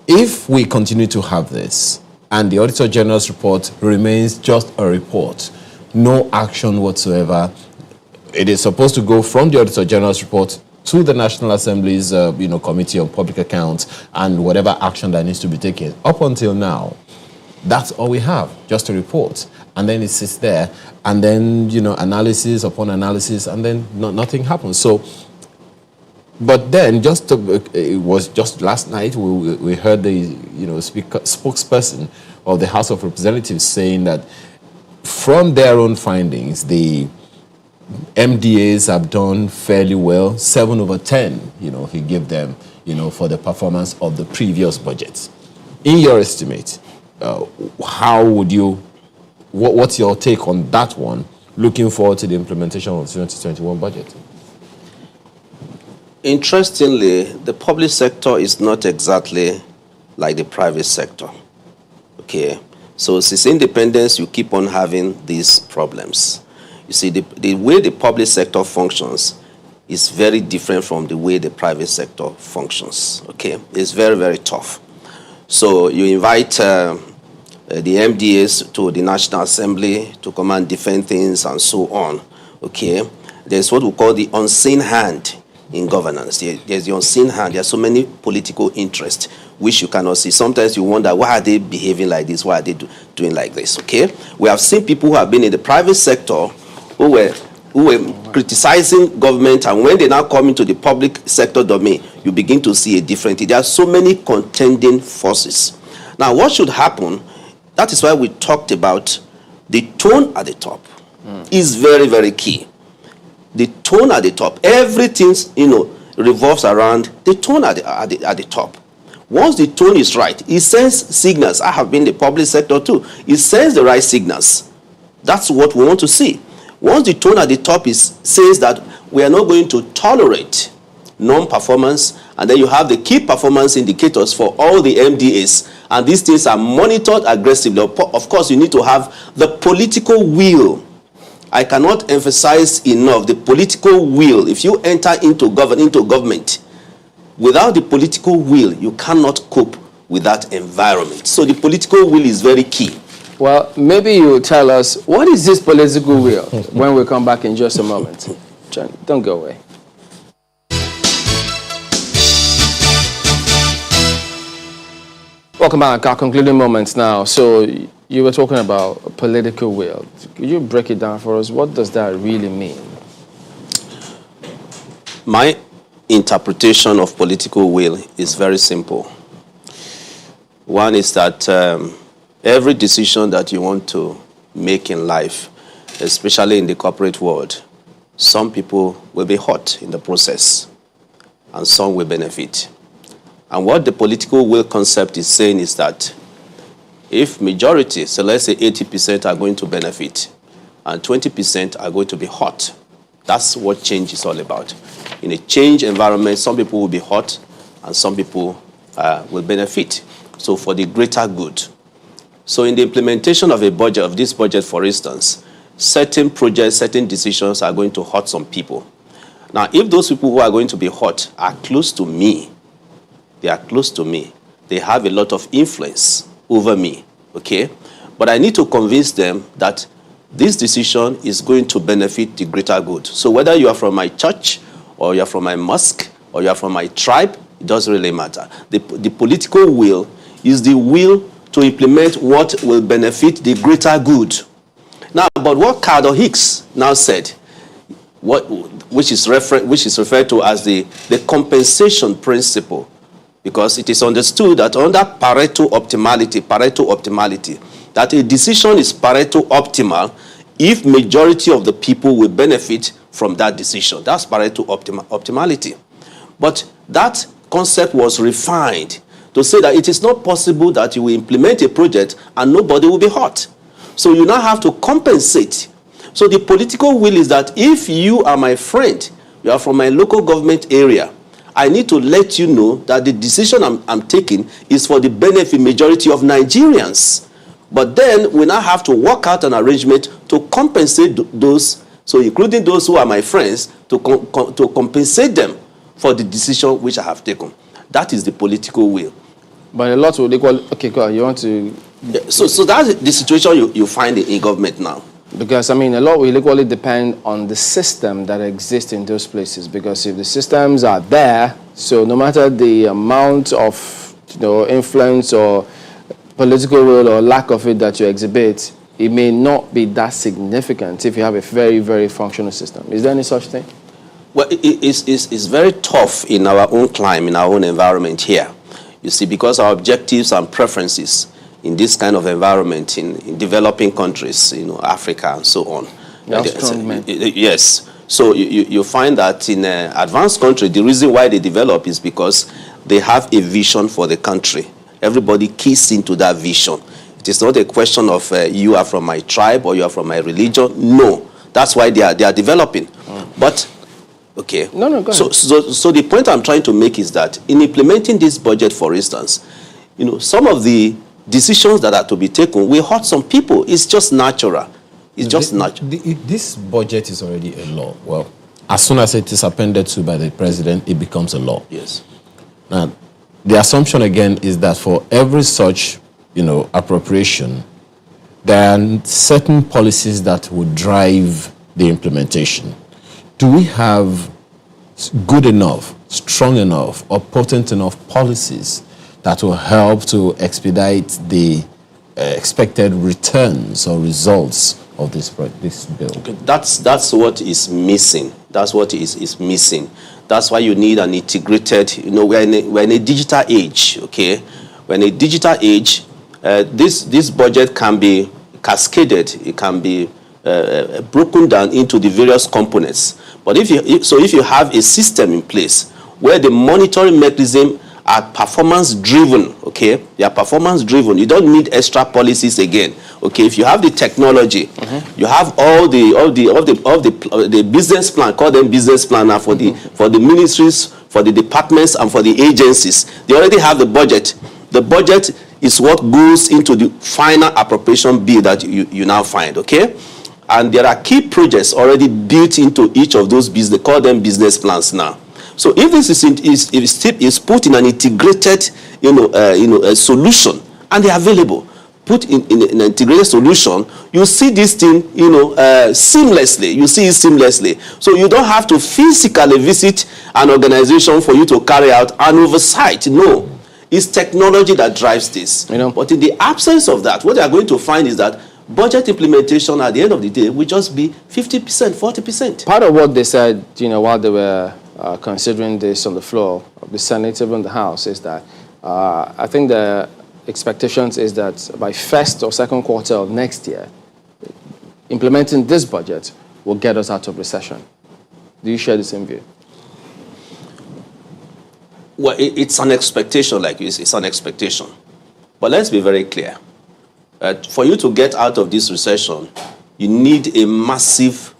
if we continue to have this, and the Auditor General's report remains just a report, no action whatsoever, it is supposed to go from the Auditor General's report to the National Assembly's Committee on Public Accounts and whatever action that needs to be taken. Up until now, that's all we have, just a report. And then it sits there, and then, analysis upon analysis, and then nothing happens. So, but then, it was just last night, we heard the, spokesperson of the House of Representatives saying that from their own findings, the MDAs have done fairly well, 7 over 10, he gave them, for the performance of the previous budgets. In your estimate, how would you, what's your take on that one, looking forward to the implementation of the 2021 budget? Interestingly, the public sector is not exactly like the private sector. Okay, so since independence, you keep on having these problems. You see, the way the public sector functions is very different from the way the private sector functions. Okay, it's very, very tough. So you invite the MDAs to the National Assembly to come and defend things and so on. Okay, there's what we call the unseen hand in governance. There's the unseen hand. There are so many political interests which you cannot see. Sometimes you wonder, why are they behaving like this? Why are they doing like this? Okay, we have seen people who have been in the private sector who were criticizing government, and when they now come into the public sector domain, you begin to see a different thing. There are so many contending forces. Now, what should happen? That is why we talked about the tone at the top is very, very key. The tone at the top, everything revolves around the tone at the top. Once the tone is right, it sends signals. I have been in the public sector too. It sends the right signals. That's what we want to see. Once the tone at the top says that we are not going to tolerate non-performance, and then you have the key performance indicators for all the MDAs, and these things are monitored aggressively. Of course, you need to have the political will. I cannot emphasize enough the political will. If you enter into government, without the political will, you cannot cope with that environment. So the political will is very key. Well, maybe you tell us, what is this political will when we come back in just a moment. John, don't go away. Welcome back. Our concluding moments now. So you were talking about political will. Could you break it down for us? What does that really mean? My interpretation of political will is very simple. One is that every decision that you want to make in life, especially in the corporate world, some people will be hurt in the process and some will benefit. And what the political will concept is saying is that if majority, so let's say 80% are going to benefit and 20% are going to be hurt, that's what change is all about. In a change environment, some people will be hurt and some people will benefit. So for the greater good. So in the implementation of a budget, of this budget, for instance, certain projects, certain decisions are going to hurt some people. Now, if those people who are going to be hurt are close to me, they are close to me, they have a lot of influence over me, okay? But I need to convince them that this decision is going to benefit the greater good. So whether you are from my church, or you are from my mosque, or you are from my tribe, it doesn't really matter. The political will is the will to implement what will benefit the greater good. Now, but what Carter Hicks now said, which is referred to as the compensation principle, because it is understood that under Pareto optimality, that a decision is Pareto optimal if majority of the people will benefit from that decision. That's Pareto optimality. But that concept was refined to say that it is not possible that you will implement a project and nobody will be hurt. So you now have to compensate. So the political will is that if you are my friend, you are from my local government area, I need to let you know that the decision I'm taking is for the benefit majority of Nigerians. But then we now have to work out an arrangement to compensate those, so including those who are my friends, to compensate them for the decision which I have taken. That is the political will. But a lot will equal. Okay, go on. You want to? Yeah, so that's the situation you find in government now. Because, I mean, a lot will equally depend on the system that exists in those places. Because if the systems are there, so no matter the amount of, influence or political will or lack of it that you exhibit, it may not be that significant if you have a very, very functional system. Is there any such thing? Well, it's very tough in our own climate, in our own environment here. You see, because our objectives and preferences in this kind of environment in developing countries, Africa and so on. Yes. So you find that in advanced countries, the reason why they develop is because they have a vision for the country. Everybody keys into that vision. It is not a question of you are from my tribe or you are from my religion. No. That's why they are developing. But, okay. No, go ahead. So the point I'm trying to make is that in implementing this budget, for instance, some of the decisions that are to be taken will hurt some people. It's just natural. It's just natural. This budget is already a law. Well, as soon as it is appended to by the president, it becomes a law. Yes. Now, the assumption again is that for every such, appropriation, there are certain policies that would drive the implementation. Do we have good enough, strong enough, or potent enough policies that will help to expedite the expected returns or results of this bill? Okay, that's what is missing. That's what is missing. That's why you need an integrated, we're in a digital age, okay? We're in a digital age. This budget can be cascaded. It can be broken down into the various components. But if you have a system in place where the monitoring mechanism are performance-driven, okay? They are performance-driven. You don't need extra policies again, okay? If you have the technology, you have all the business plan. Call them business planner for the ministries, for the departments, and for the agencies. They already have the budget. The budget is what goes into the final appropriation bill that you now find, okay? And there are key projects already built into each of those business. Call them business plans now. So if this is put in an integrated, solution, and they're available, put in an integrated solution, you see this thing, seamlessly. You see it seamlessly. So you don't have to physically visit an organization for you to carry out an oversight. No, it's technology that drives this. But in the absence of that, what they are going to find is that budget implementation at the end of the day will just be 50%, 40%. Part of what they said, while they were considering this on the floor of the Senate, even the House, is that I think the expectations is that by first or second quarter of next year, implementing this budget will get us out of recession. Do you share the same view? Well, it's an expectation, like it's an expectation. But let's be very clear. for you to get out of this recession, you need a massive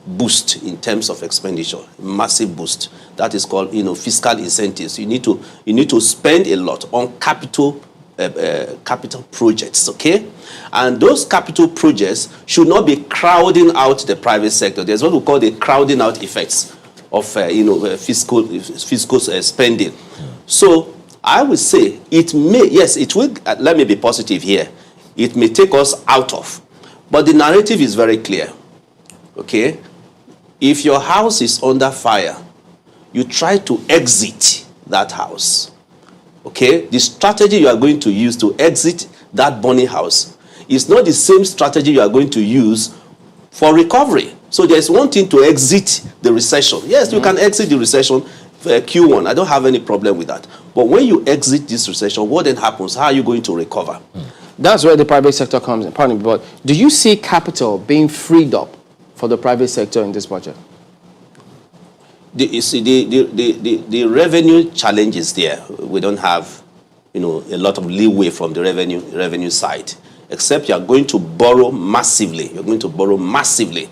boost in terms of expenditure, massive boost. That is called, fiscal incentives. You need to spend a lot on capital projects, okay? And those capital projects should not be crowding out the private sector. There's what we call the crowding out effects of, fiscal spending. So I would say it may, yes, it will, let me be positive here. It may take us out of, but the narrative is very clear, okay? If your house is under fire, you try to exit that house, okay? The strategy you are going to use to exit that burning house is not the same strategy you are going to use for recovery. So there's one thing to exit the recession. Yes, you can exit the recession, Q1. I don't have any problem with that. But when you exit this recession, what then happens? How are you going to recover? That's where the private sector comes in. Pardon me, but do you see capital being freed up for the private sector in this budget? The revenue challenge is there. We don't have, a lot of leeway from the revenue side, except you are going to borrow massively. You're going to borrow massively.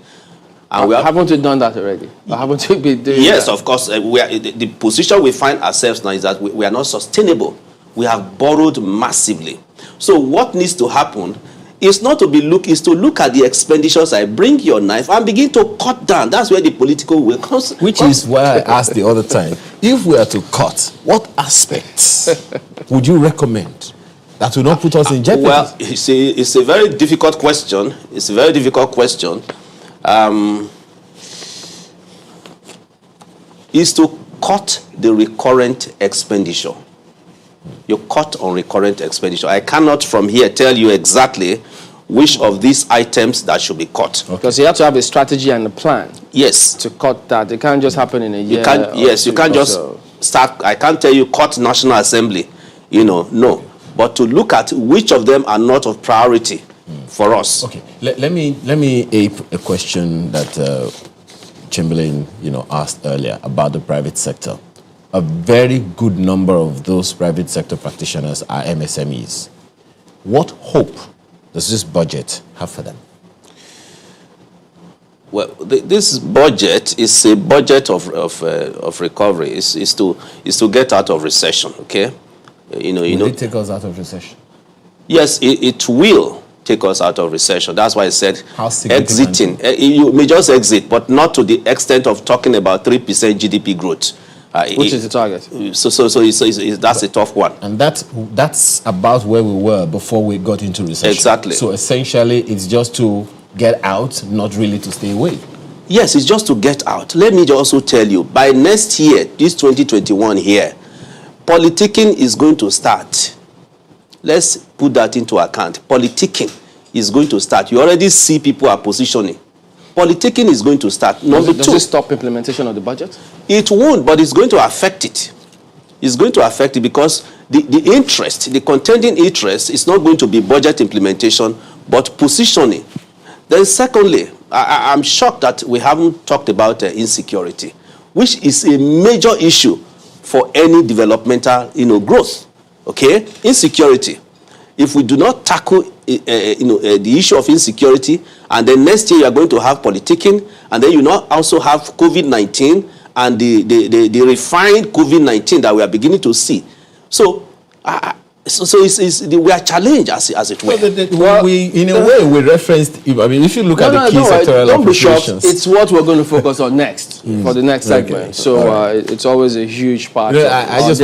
And haven't we done that already? Or haven't we been doing yes, that? of course. The position we find ourselves now is that we are not sustainable. We have borrowed massively. So what needs to happen is not to is to look at the expenditures. I bring your knife and begin to cut down. That's where the political will comes. Which is why I asked the other time, if we are to cut, what aspects would you recommend that will not put us in jeopardy? Well, it's a very difficult question. It's a very difficult question. Is to cut the recurrent expenditure. You cut on recurrent expenditure. I cannot from here tell you exactly which of these items that should be cut. Because you have to have a strategy and a plan. Yes. To cut that. It can't just happen in a year. You can't just start. I can't tell you cut National Assembly. No. But to look at which of them are not of priority for us. Okay. Let me ape a question that Chamberlain, asked earlier about the private sector. A very good number of those private sector practitioners are MSMEs. What hope does this budget have for them? Well, this budget is a budget of recovery. Is to get out of recession. Okay, Will it take us out of recession? Yes, it will take us out of recession. That's why I said exiting. You may just exit, but not to the extent of talking about 3% GDP growth. Which is the target? So that's a tough one. And that's about where we were before we got into recession. Exactly. So essentially, it's just to get out, not really to stay away. Yes, it's just to get out. Let me also tell you, by next year, this 2021 here, politicking is going to start. Let's put that into account. Politicking is going to start. You already see people are positioning. Politicking is going to start. Does it stop implementation of the budget? It won't, but it's going to affect it. It's going to affect it because the contending interest is not going to be budget implementation, but positioning. Then secondly, I'm shocked that we haven't talked about insecurity, which is a major issue for any developmental, growth. Okay? Insecurity. If we do not tackle the issue of insecurity, and then next year you are going to have politicking, and then you now also have COVID-19 and the refined COVID-19 that we are beginning to see. So we are challenged as it were. In a way, we referenced. If you look at the key sectoral appropriations, it's what we're going to focus on next for the next segment. So it's always a huge part. I just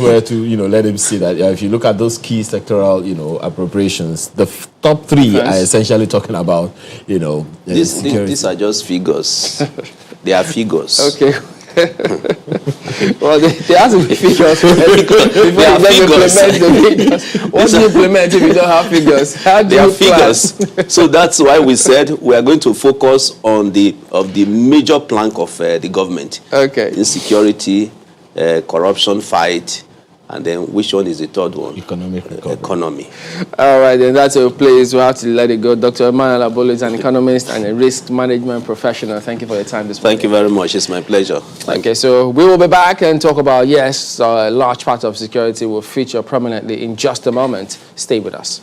wanted to let him see that if you look at those key sectoral appropriations, the top three are essentially talking about these are just figures. They are figures. Okay. Well, they have to be figures. Before you implement the figures. Once you implement if you don't have figures, how do you figures? So that's why we said we are going to focus on the major plank of the government. Okay. Insecurity, corruption fight, and then which one is the third one? Economic recovery. Economy. All right, then that's a place we have to let it go. Dr. Emmanuel Abolo is an economist and a risk management professional. Thank you for your time this morning. Thank you very much. It's my pleasure. Okay, so we will be back and talk about, a large part of security will feature prominently in just a moment. Stay with us.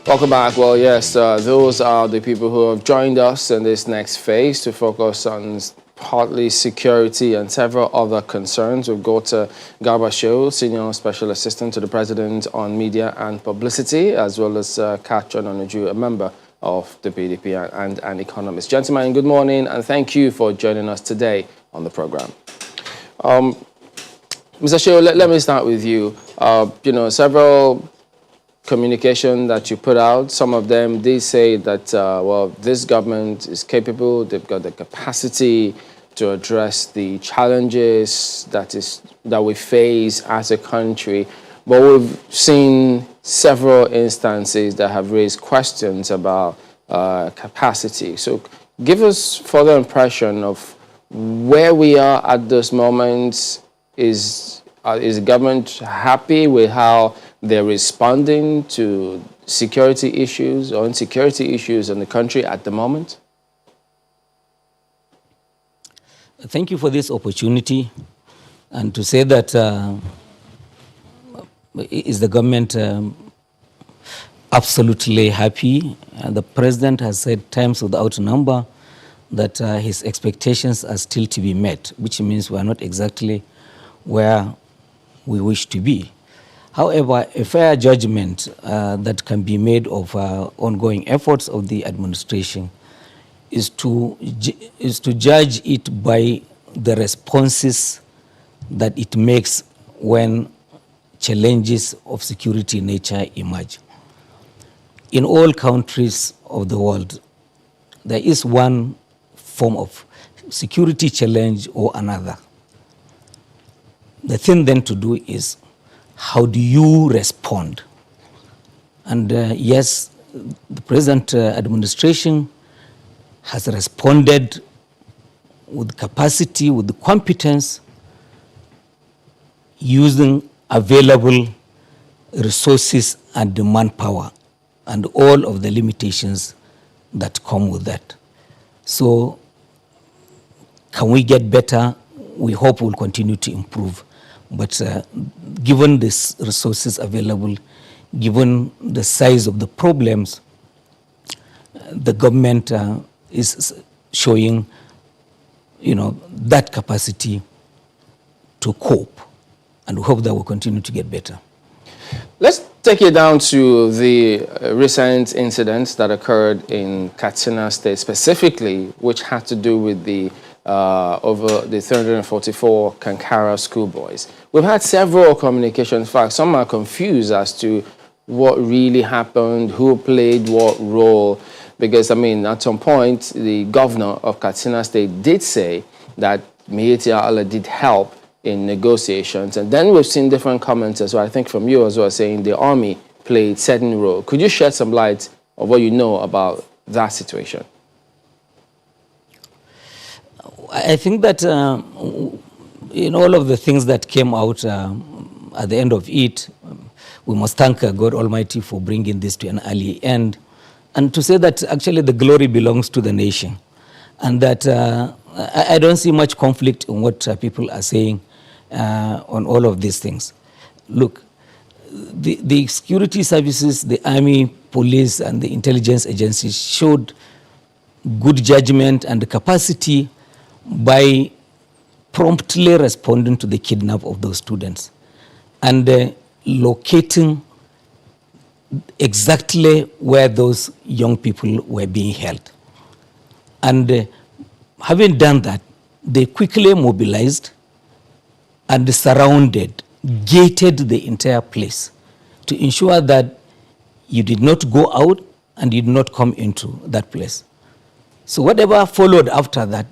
Welcome back. Well, yes, those are the people who have joined us in this next phase to focus on partly security and several other concerns. We've got Garba Show, Senior Special Assistant to the President on Media and Publicity, as well as Katron Onuju, a member of the PDP and an economist. Gentlemen, good morning, and thank you for joining us today on the program. Mr. Show, let me start with you. Several communication that you put out, some of them did say that, well, this government is capable, they've got the capacity to address the challenges that we face as a country. But we've seen several instances that have raised questions about capacity. So give us further impression of where we are at this moment. Is the government happy with how they're responding to security issues or insecurity issues in the country at the moment? Thank you for this opportunity, and to say that is the government absolutely happy? The president has said times without number that his expectations are still to be met, which means we are not exactly where we wish to be. However, a fair judgment that can be made of ongoing efforts of the administration is to judge it by the responses that it makes when challenges of security nature emerge. In all countries of the world, there is one form of security challenge or another. The thing then to do is, how do you respond? And yes, the present administration has responded with capacity, with the competence, using available resources and the manpower, and all of the limitations that come with that. So, can we get better? We hope we'll continue to improve. But given these resources available, given the size of the problems, the government is showing, that capacity to cope, and we hope that will continue to get better. Let's take it down to the recent incidents that occurred in Katsina State specifically, which had to do with the over the 344 Kankara schoolboys. We've had several communications. In fact, some are confused as to what really happened, who played what role, because, at some point, the governor of Katsina State did say that Miyetti Allah did help in negotiations. And then we've seen different comments as well, I think from you as well, saying the army played certain role. Could you shed some light on what you know about that situation? I think that in all of the things that came out at the end of it, we must thank God Almighty for bringing this to an early end, and to say that actually the glory belongs to the nation, and that I don't see much conflict in what people are saying on all of these things. Look, the security services, the army, police, and the intelligence agencies showed good judgment and capacity by promptly responding to the kidnap of those students and locating exactly where those young people were being held. And having done that, they quickly mobilized and surrounded, gated the entire place to ensure that you did not go out and you did not come into that place. So whatever followed after that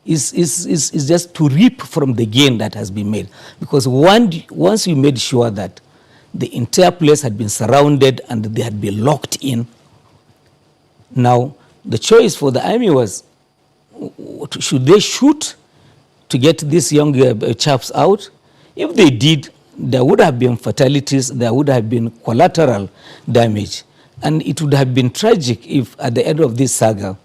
is just to reap from the gain that has been made. Because once you made sure that the entire place had been surrounded and they had been locked in, now the choice for the army was, should they shoot to get these young chaps out? If they did, there would have been fatalities, there would have been collateral damage. And it would have been tragic if at the end of this saga,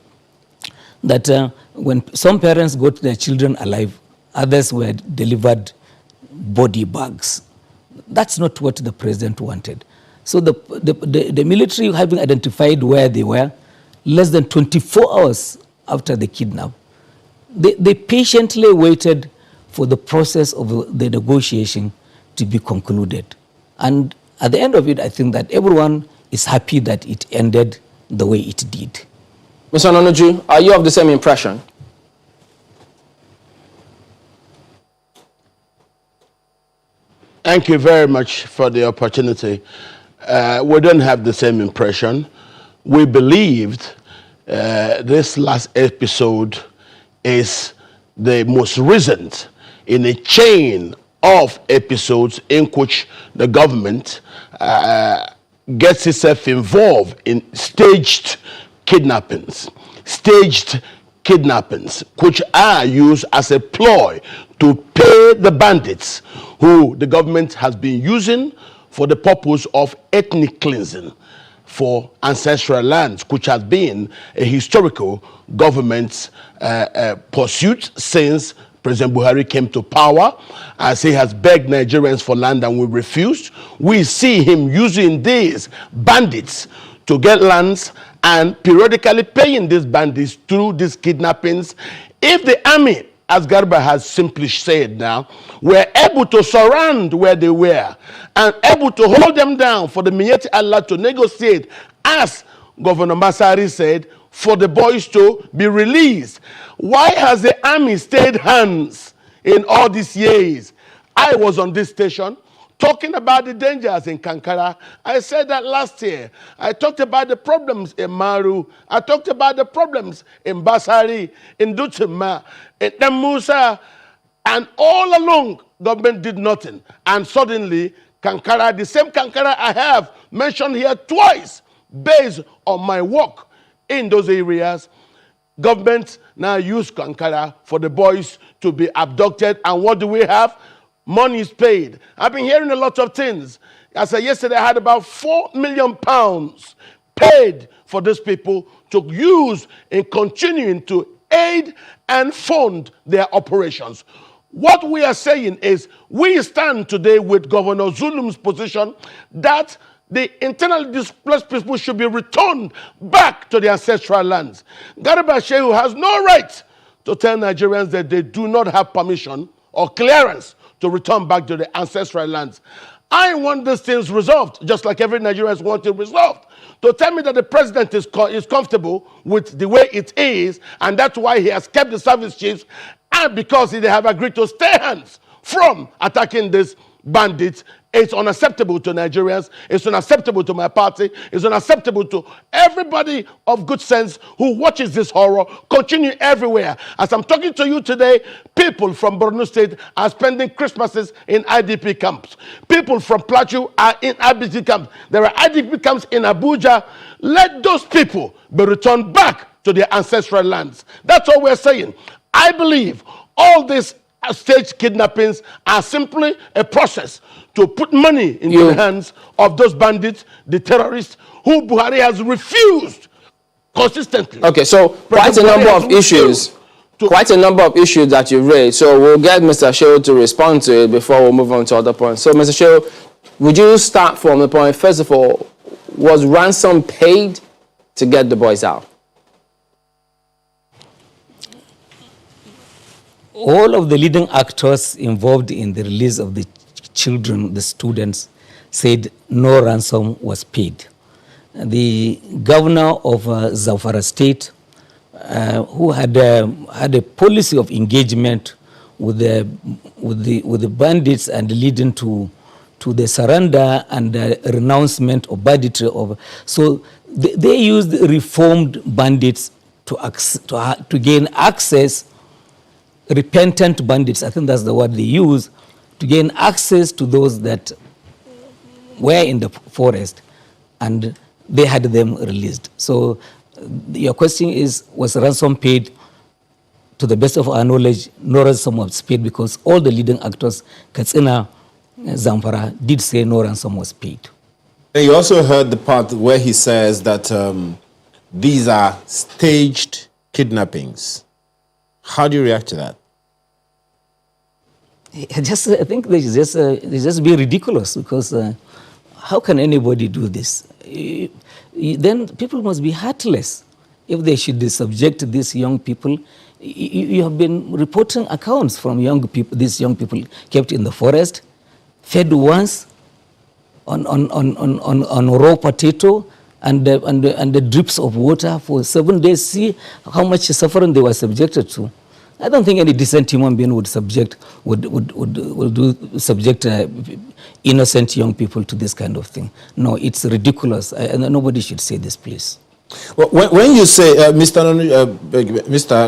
that when some parents got their children alive, others were delivered body bags. That's not what the president wanted. So the military, having identified where they were, less than 24 hours after the kidnap, they patiently waited for the process of the negotiation to be concluded. And at the end of it, I think that everyone is happy that it ended the way it did. Mr. Nonoju, are you of the same impression? Thank you very much for the opportunity. We don't have the same impression. We believed this last episode is the most recent in a chain of episodes in which the government gets itself involved in staged kidnappings, which are used as a ploy to pay the bandits who the government has been using for the purpose of ethnic cleansing for ancestral lands, which has been a historical government's pursuit since President Buhari came to power, as he has begged Nigerians for land and we refused. We see him using these bandits to get lands and periodically paying these bandits through these kidnappings. If the army, as Garba has simply said now, were able to surround where they were and able to hold them down for the Miyetti Allah to negotiate, as Governor Masari said, for the boys to be released. Why has the army stayed hands in all these years? I was on this station talking about the dangers in Kankara. I said that last year. I talked about the problems in Maru. I talked about the problems in Basari, in Dutima, in Musa, and all along government did nothing. And suddenly Kankara, the same Kankara I have mentioned here twice, based on my work in those areas, government now use Kankara for the boys to be abducted. And what do we have? Money is paid. I've been hearing a lot of things. I said yesterday I had about £4 million paid for these people to use in continuing to aid and fund their operations. What we are saying is we stand today with Governor Zulum's position that the internally displaced people should be returned back to their ancestral lands. Garba Shehu has no right to tell Nigerians that they do not have permission or clearance to return back to the ancestral lands. I want these things resolved, just like every Nigerian wants it resolved. To tell me that the president is comfortable with the way it is, and that's why he has kept the service chiefs, and because they have agreed to stay hands from attacking these bandits, it's unacceptable to Nigerians, it's unacceptable to my party, it's unacceptable to everybody of good sense who watches this horror continue everywhere. As I'm talking to you today, people from Borno State are spending Christmases in IDP camps. People from Plateau are in IDP camps. There are IDP camps in Abuja. Let those people be returned back to their ancestral lands. That's all we're saying. I believe all these staged kidnappings are simply a process to put money into the hands of those bandits, the terrorists, who Buhari has refused consistently. Okay, so quite a number of issues that you raised. So we'll get Mr. Shehu to respond to it before we move on to other points. So Mr. Shehu, would you start from the point, first of all, was ransom paid to get the boys out? All of the leading actors involved in the release of the children, the students, said no ransom was paid. The governor of Zamfara State, who had a policy of engagement with the bandits and leading to the surrender and the renouncement of banditry. So they used reformed bandits to gain access. Repentant bandits, I think that's the word they use, to gain access to those that were in the forest, and they had them released. So your question is, was ransom paid? To the best of our knowledge, no ransom was paid because all the leading actors, Katsina, Zamfara, did say no ransom was paid. You also heard the part where he says that these are staged kidnappings. How do you react to that? I think they just be ridiculous because how can anybody do this? Then people must be heartless if they should subject these young people. You have been reporting accounts from young people, these young people kept in the forest, fed once on raw potato and the drips of water for 7 days. See how much suffering they were subjected to. I don't think any decent human being would subject innocent young people to this kind of thing. No, it's ridiculous. Nobody should say this, please. Well, when you say, Mr.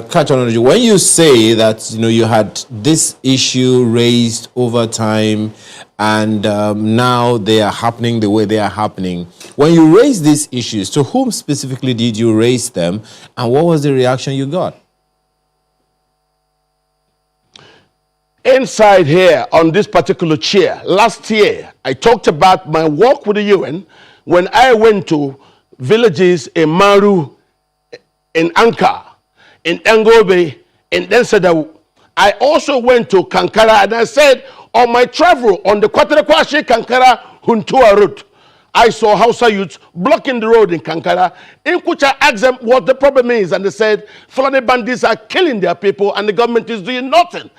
Kachonoji, when you say that you had this issue raised over time, and now they are happening the way they are happening, when you raise these issues, to whom specifically did you raise them, and what was the reaction you got? Inside here on this particular chair, last year, I talked about my work with the UN when I went to villages in Maru, in Anka, in Ngobe, in Densedawu. I also went to Kankara, and I said on my travel on the Kwaterekwashi Kankara Huntua route, I saw Hausa youths blocking the road in Kankara. In which I asked them what the problem is, and they said Fulani bandits are killing their people and the government is doing nothing.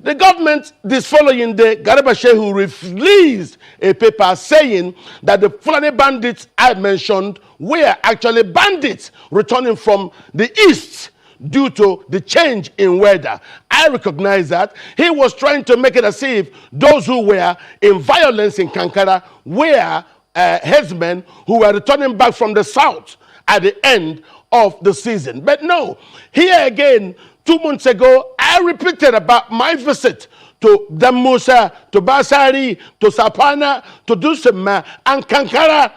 The government, this following day, Garba Shehu released a paper saying that the Fulani bandits I mentioned were actually bandits returning from the east due to the change in weather. I recognize that. He was trying to make it as if those who were in violence in Kankara were headsmen who were returning back from the south at the end of the season. But no, here again, 2 months ago, I repeated about my visit to Damusa, to Basari, to Sapana, to Dusema, and Kankara.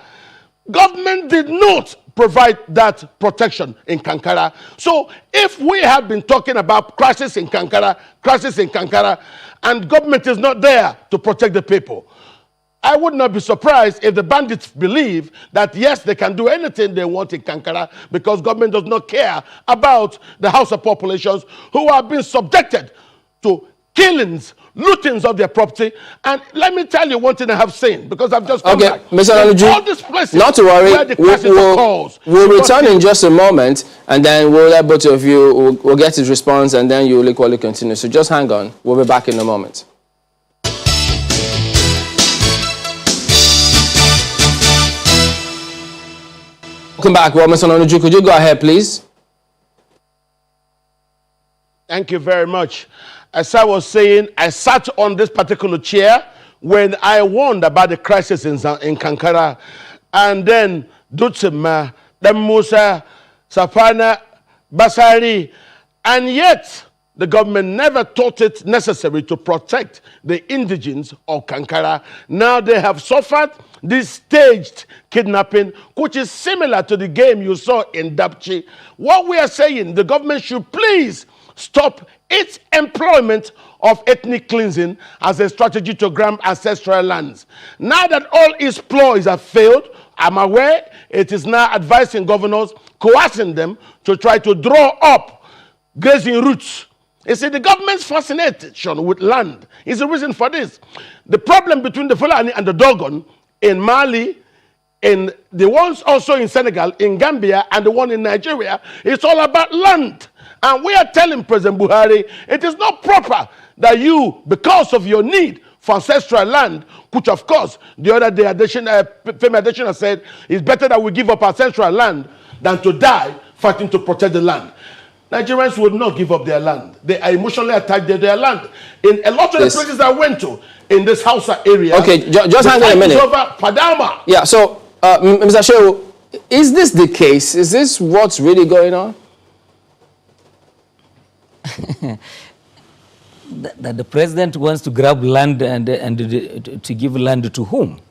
Government did not provide that protection in Kankara. So if we have been talking about crisis in Kankara, and government is not there to protect the people, I would not be surprised if the bandits believe that, yes, they can do anything they want in Kankara because government does not care about the Hausa populations who are being subjected to killings, lootings of their property. And let me tell you one thing I have seen, because I've just come back. Mr. Nanuju, all these places not to worry, where the crisis occurs, we'll return in just a moment, and then we'll let both of you, we'll get his response, and then you'll equally continue. So just hang on. We'll be back in a moment. Welcome back. Well, Mr. Nanuju, could you go ahead, please? Thank you very much. As I was saying, I sat on this particular chair when I warned about the crisis in Kankara, and then Dutsema, Musa, Sapana, Basari, and yet the government never thought it necessary to protect the indigents of Kankara. Now they have suffered this staged kidnapping, which is similar to the game you saw in Dapchi. What we are saying, the government should please stop its employment of ethnic cleansing as a strategy to grab ancestral lands. Now that all its ploys have failed, I'm aware it is now advising governors, coercing them to try to draw up grazing routes. You see, the government's fascination with land is the reason for this. The problem between the Fulani and the Dogon in Mali, in the ones also in Senegal, in Gambia, and the one in Nigeria, it's all about land. And we are telling President Buhari, it is not proper that you, because of your need for ancestral land, which of course, the other day, Femi Adesina said, it's better that we give up ancestral land than to die fighting to protect the land. Nigerians would not give up their land. They are emotionally attached to their land. In a lot of the places I went to, in this Hausa area, okay, just hang on a minute. Over Padama. Yeah, so, Mr. Shehu, is this the case? Is this what's really going on? That the president wants to grab land and to give land to whom?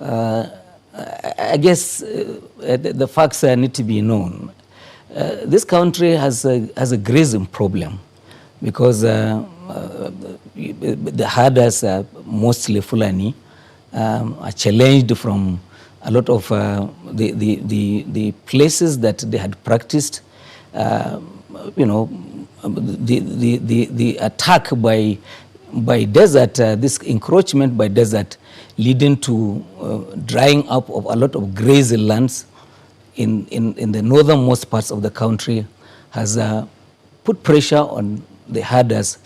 I guess the facts need to be known. This country has a grazing problem because the herders, mostly Fulani, are challenged from a lot of the places that they had practiced. The attack by by desert, this encroachment by desert leading to drying up of a lot of grazing lands in the northernmost parts of the country has put pressure on the herders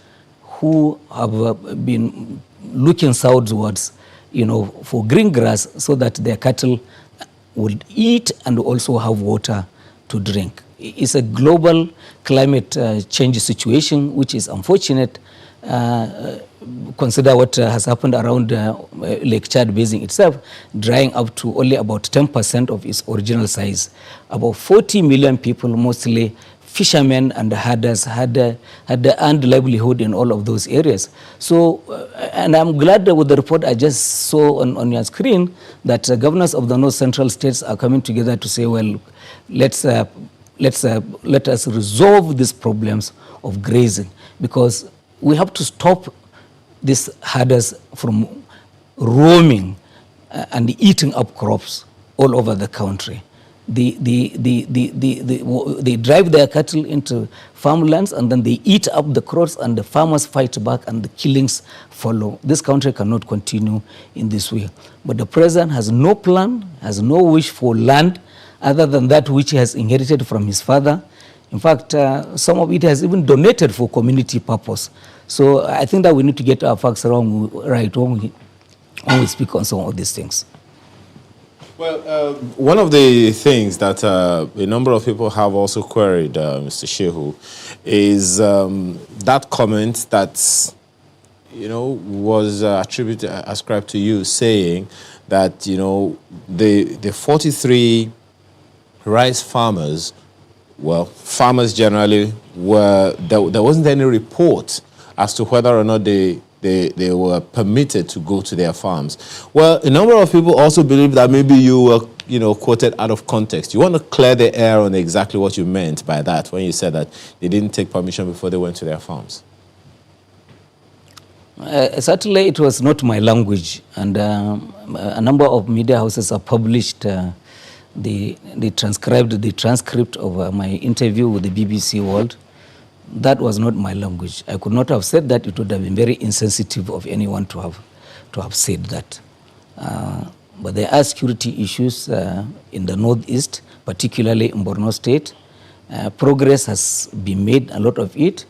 who have been looking southwards, for green grass so that their cattle will eat and also have water to drink. It's a global climate change situation, which is unfortunate. Consider what has happened around Lake Chad Basin itself, drying up to only about 10% of its original size. About 40 million people, mostly fishermen and herders, had earned livelihood in all of those areas. So, and I'm glad that with the report I just saw on your screen that governors of the North Central states are coming together to say, well, let us resolve these problems of grazing, because we have to stop these herders from roaming and eating up crops all over the country. They drive their cattle into farmlands and then they eat up the crops, and the farmers fight back and the killings follow. This country cannot continue in this way. But the president has no plan, has no wish for land other than that which he has inherited from his father. In fact, some of it has even donated for community purpose. So I think that we need to get our facts right when we speak on some of these things. Well, one of the things that a number of people have also queried, Mr. Shehu, is that comment that, was ascribed to you, saying that, the 43 rice farmers, well, farmers generally, there wasn't any report as to whether or not they were permitted to go to their farms. Well, a number of people also believe that maybe you were, quoted out of context. You want to clear the air on exactly what you meant by that when you said that they didn't take permission before they went to their farms. Certainly, it was not my language, and a number of media houses have published the transcript of my interview with the BBC World. That was not my language. I could not have said that. It would have been very insensitive of anyone to have said that. But there are security issues in the northeast, particularly in Borno State. Progress has been made, a lot of it.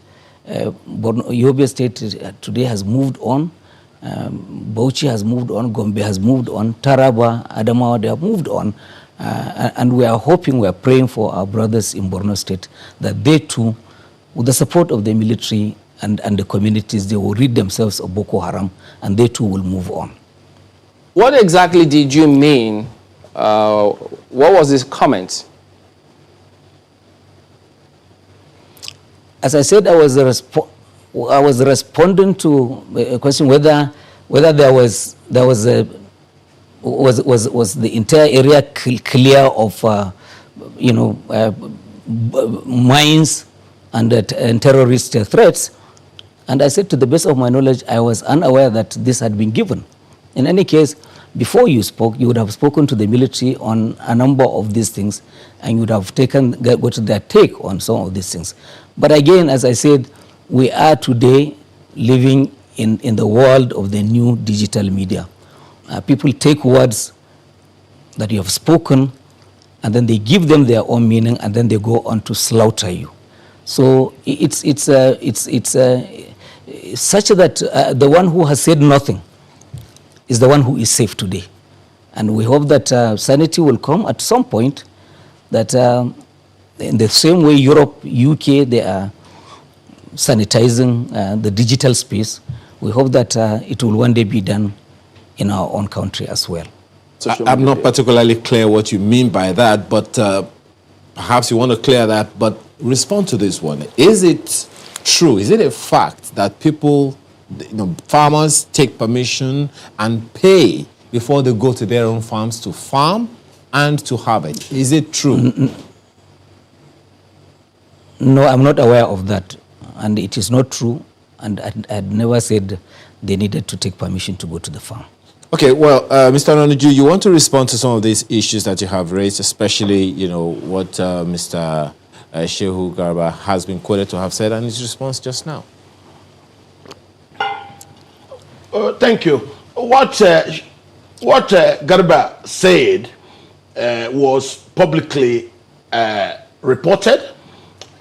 Yobe State today has moved on. Bauchi has moved on. Gombe has moved on. Taraba, Adamawa, they have moved on. And we are hoping, we are praying for our brothers in Borno State that they too, with the support of the military and the communities, they will rid themselves of Boko Haram, and they too will move on. What exactly did you mean? What was this comment? As I said, I was responding to a question whether there was the entire area clear of mines and terrorist threats. And I said, to the best of my knowledge, I was unaware that this had been given. In any case, before you spoke, you would have spoken to the military on a number of these things, and you would have got their take on some of these things. But again, as I said, we are today living in the world of the new digital media. People take words that you have spoken, and then they give them their own meaning, and then they go on to slaughter you. So it's such that the one who has said nothing is the one who is safe today. And we hope that sanity will come at some point, that in the same way Europe, UK, they are sanitizing the digital space. We hope that it will one day be done in our own country as well. I'm not particularly clear what you mean by that, but perhaps you want to clear that, but respond to this one. Is it true, is it a fact that people, farmers take permission and pay before they go to their own farms to farm and to harvest? Is it true? No, I'm not aware of that, and it is not true, and I had never said they needed to take permission to go to the farm. Okay, well, Mr. Nanuju, you want to respond to some of these issues that you have raised, especially, what Mr. Shehu Garba has been quoted to have said, and his response just now. Thank you. What Garba said was publicly reported.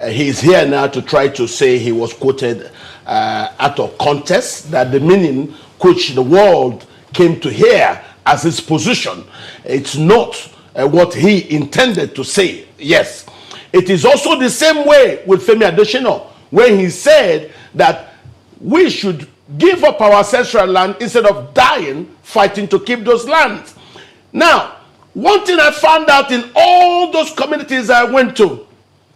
He's here now to try to say he was quoted out of context, that the meaning which the world came to hear as his position, it's not what he intended to say. Yes. It is also the same way with Femi Adesina, when he said that we should give up our ancestral land instead of dying fighting to keep those lands. Now, one thing I found out in all those communities I went to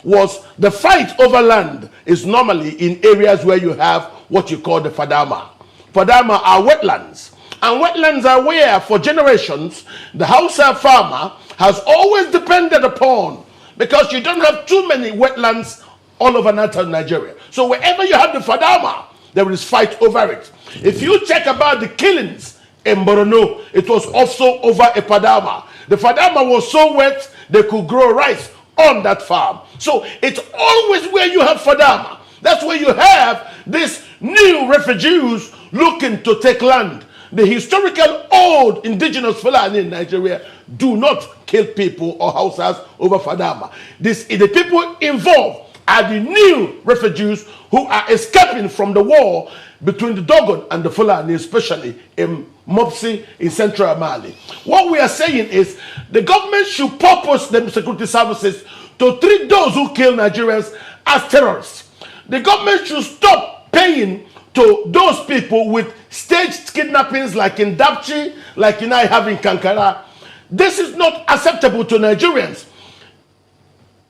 was the fight over land is normally in areas where you have what you call the Fadama. Fadama are wetlands. And wetlands are where, for generations, the Hausa farmer has always depended upon, because you don't have too many wetlands all over northern Nigeria. So wherever you have the Fadama, there is fight over it. If you check about the killings in Borno, it was also over a Fadama. The Fadama was so wet, they could grow rice on that farm. So it's always where you have Fadama. That's where you have these new refugees looking to take land. The historical old indigenous Fulani in Nigeria do not kill people or houses over Fadama. The people involved are the new refugees who are escaping from the war between the Dogon and the Fulani, especially in Mopsi in central Mali. What we are saying is the government should purpose the security services to treat those who kill Nigerians as terrorists. The government should stop paying to those people with staged kidnappings like in Dapchi, like I have in Kankara. This is not acceptable to Nigerians.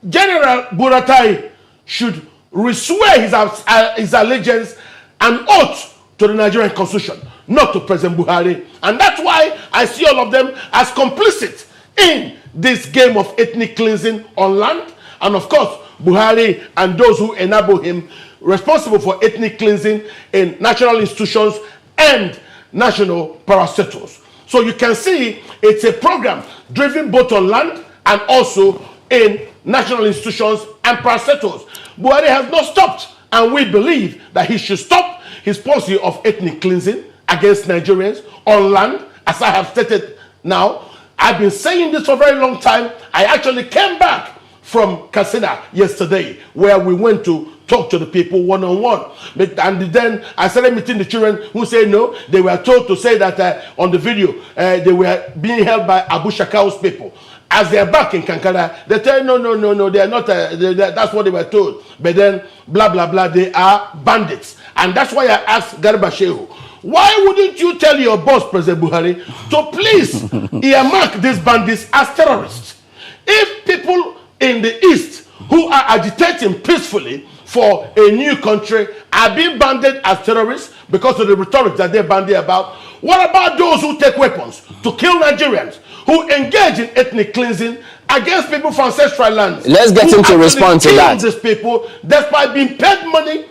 General Buratai should reswear his allegiance and oath to the Nigerian constitution, not to President Buhari. And that's why I see all of them as complicit in this game of ethnic cleansing on land. And of course, Buhari and those who enable him responsible for ethnic cleansing in national institutions and national parastatals. So you can see it's a program driven both on land and also in national institutions and parastatals. Buhari has not stopped, and we believe that he should stop his policy of ethnic cleansing against Nigerians on land, as I have stated now. I've been saying this for a very long time. I actually came back from Katsina yesterday, where we went to talk to the people one-on-one. And then I started meeting the children who say no. They were told to say that on the video, they were being held by Abu Shakau's people. As they are back in Kankara, they tell no, they are not, that's what they were told. But then, blah, blah, blah, they are bandits. And that's why I asked Garba Shehu, why wouldn't you tell your boss, President Buhari, to please earmark these bandits as terrorists? If people in the East who are agitating peacefully for a new country are being banded as terrorists because of the rhetoric that they're bandied about, what about those who take weapons to kill Nigerians, who engage in ethnic cleansing against people from ancestral lands? Let's get him to respond to that. These people, despite being paid money.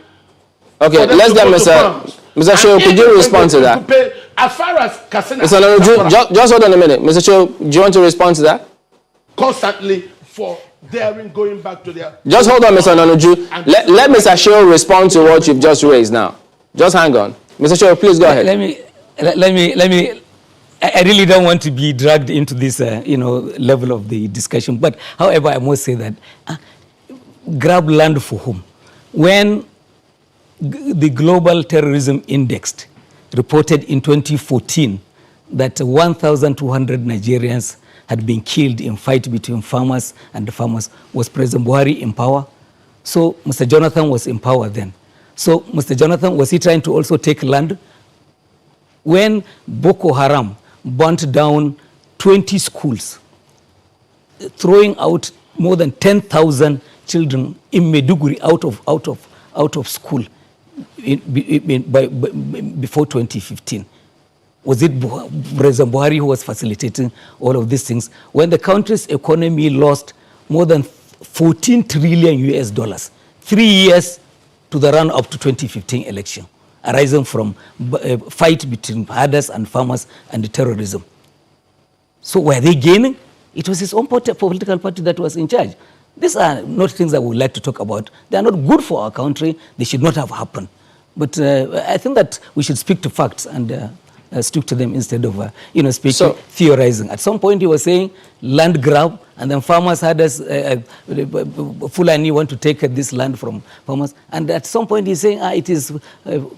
Okay, let's get Mr. Shehu, could you respond to that? As far as Katsina, Mr. Nanuju, just hold on a minute. Mr. Shehu, do you want to respond to that? Constantly for daring going back to their... Just hold on, Mr. Nanuju. Let Mr. Shehu respond to what you've just raised now. Just hang on. Mr. Shehu, please go ahead. Let me. I really don't want to be dragged into this, level of the discussion. But, however, I must say that grab land for whom? When the Global Terrorism Index reported in 2014 that 1,200 Nigerians had been killed in fight between farmers and the farmers, was President Buhari in power? So Mr. Jonathan was in power then. So Mr. Jonathan, was he trying to also take land? When Boko Haram burnt down 20 schools, throwing out more than 10,000 children in Maiduguri out of school before 2015. Was it President Buhari who was facilitating all of these things? When the country's economy lost more than 14 trillion US dollars, 3 years to the run up to 2015 election, arising from a fight between herders and farmers and the terrorism. So were they gaining? It was his own political party that was in charge. These are not things that we would like to talk about. They are not good for our country. They should not have happened. But I think that we should speak to facts and stick to them instead of, theorizing. At some point, he was saying land grab, and then farmers had us, Fulani want to take this land from farmers. And at some point, he's saying it is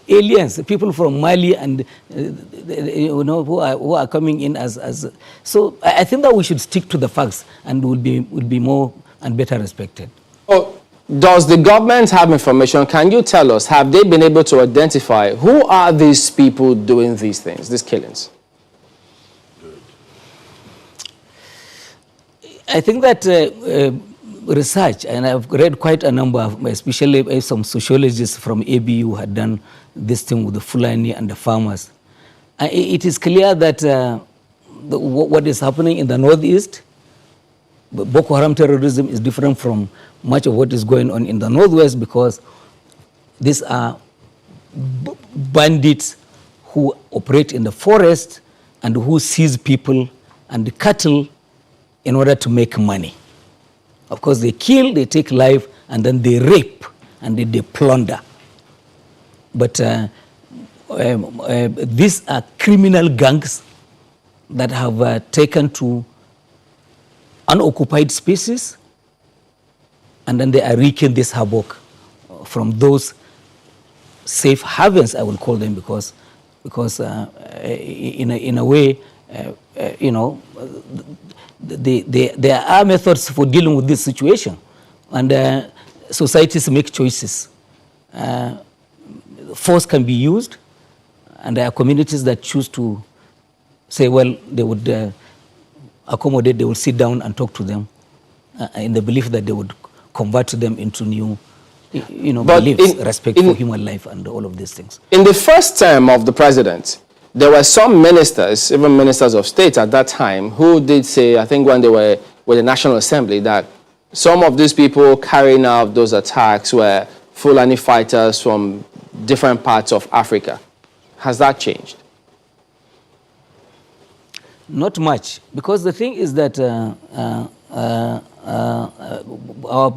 aliens, people from Mali, and who are coming in as. So I think that we should stick to the facts, and will be more and better respected. Oh. Does the government have information? Can you tell us, have they been able to identify who are these people doing these things, these killings? I think that research, and I've read quite a number of, especially some sociologists from ABU had done this thing with the Fulani and the farmers. It is clear that what is happening in the northeast, Boko Haram terrorism is different from much of what is going on in the northwest, because these are bandits who operate in the forest and who seize people and the cattle in order to make money. Of course, they kill, they take life, and then they rape and they plunder. But these are criminal gangs that have taken to unoccupied spaces, and then they are wreaking this havoc from those safe havens, I will call them, because in a way, there are methods for dealing with this situation, and societies make choices. Force can be used, and there are communities that choose to say, well, they would accommodate, they will sit down and talk to them in the belief that they would convert them into new, beliefs, respect for human life and all of these things. In the first term of the president, there were some ministers, even ministers of state at that time, who did say, I think when they were with the National Assembly, that some of these people carrying out those attacks were Fulani fighters from different parts of Africa. Has that changed? Not much, because the thing is that our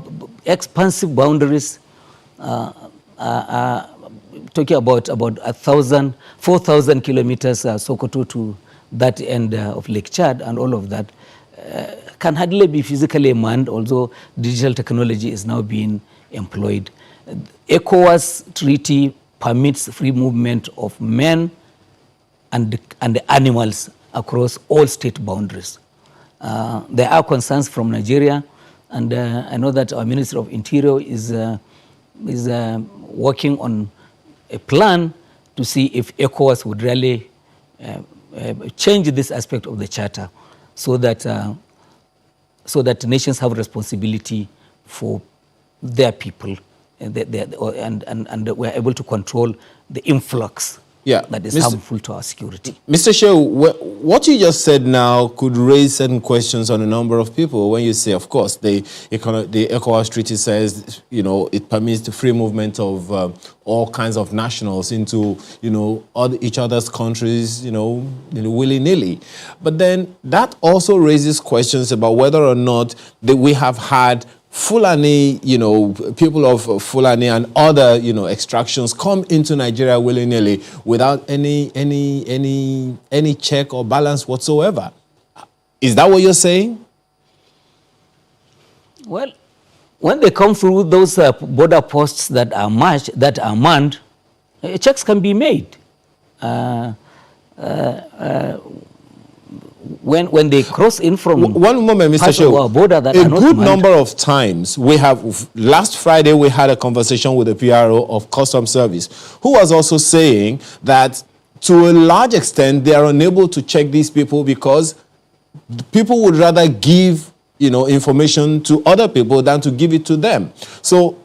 expansive boundaries are talking about 4,000 kilometers, Sokoto to that end of Lake Chad, and all of that can hardly be physically manned, although digital technology is now being employed. ECOWAS treaty permits free movement of men and animals across all state boundaries. There are concerns from Nigeria, and I know that our Ministry of Interior is working on a plan to see if ECOWAS would really change this aspect of the charter, so that nations have responsibility for their people, and we're able to control the influx that is harmful to our security. Mr. Shehu, what you just said now could raise certain questions on a number of people. When you say, of course, the ECOWAS Treaty says, it permits the free movement of all kinds of nationals into, each other's countries, willy-nilly. But then that also raises questions about whether or not we have had Fulani, people of Fulani and other, extractions come into Nigeria willy-nilly without any check or balance whatsoever. Is that what you're saying? Well, when they come through those border posts that are manned, checks can be made. When they cross in from one moment, Mr. Shehu, border that a are not good manned. number of times last Friday we had a conversation with the PRO of Customs Service, who was also saying that to a large extent they are unable to check these people because people would rather give information to other people than to give it to them. So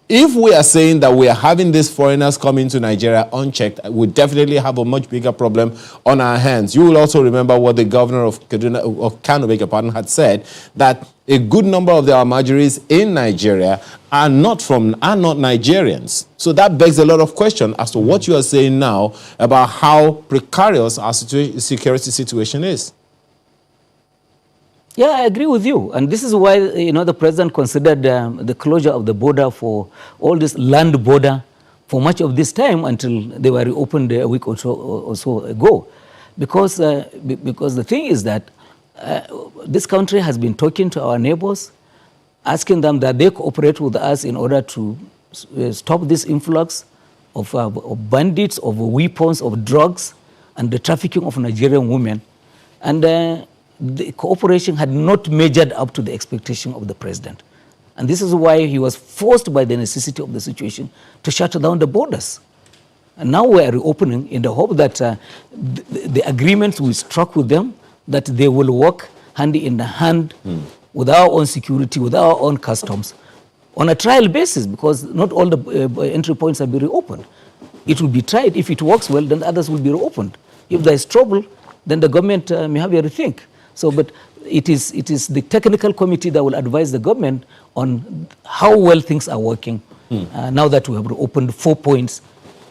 if we are saying that we are having these foreigners coming to Nigeria unchecked, we definitely have a much bigger problem on our hands. You will also remember what the governor of Kano, had said, that a good number of the Almajiris in Nigeria are not Nigerians. So that begs a lot of questions as to what you are saying now about how precarious our security situation is. Yeah, I agree with you. And this is why, the president considered the closure of the border for all this land border for much of this time until they were reopened a week or so ago. Because the thing is that this country has been talking to our neighbors, asking them that they cooperate with us in order to stop this influx of bandits, of weapons, of drugs, and the trafficking of Nigerian women. And the cooperation had not measured up to the expectation of the president. And this is why he was forced by the necessity of the situation to shut down the borders. And now we are reopening in the hope that the agreements we struck with them, that they will work hand in hand with our own security, with our own customs, on a trial basis, because not all the entry points have been reopened. It will be tried. If it works well, then others will be reopened. If there is trouble, then the government may have a rethink. So, but it is the technical committee that will advise the government on how well things are working now that we have reopened 4 points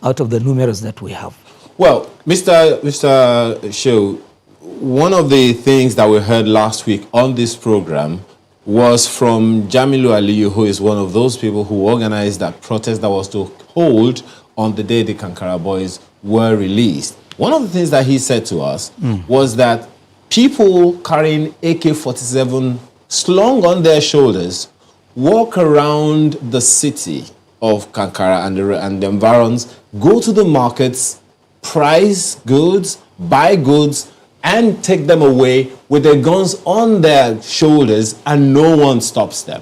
out of the numerous that we have. Well, Mr. Show, one of the things that we heard last week on this program was from Jamilu Aliyu, who is one of those people who organized that protest that was to hold on the day the Kankara boys were released. One of the things that he said to us was that people carrying AK-47 slung on their shoulders walk around the city of Kankara and the environs, go to the markets, price goods, buy goods, and take them away with their guns on their shoulders, and no one stops them.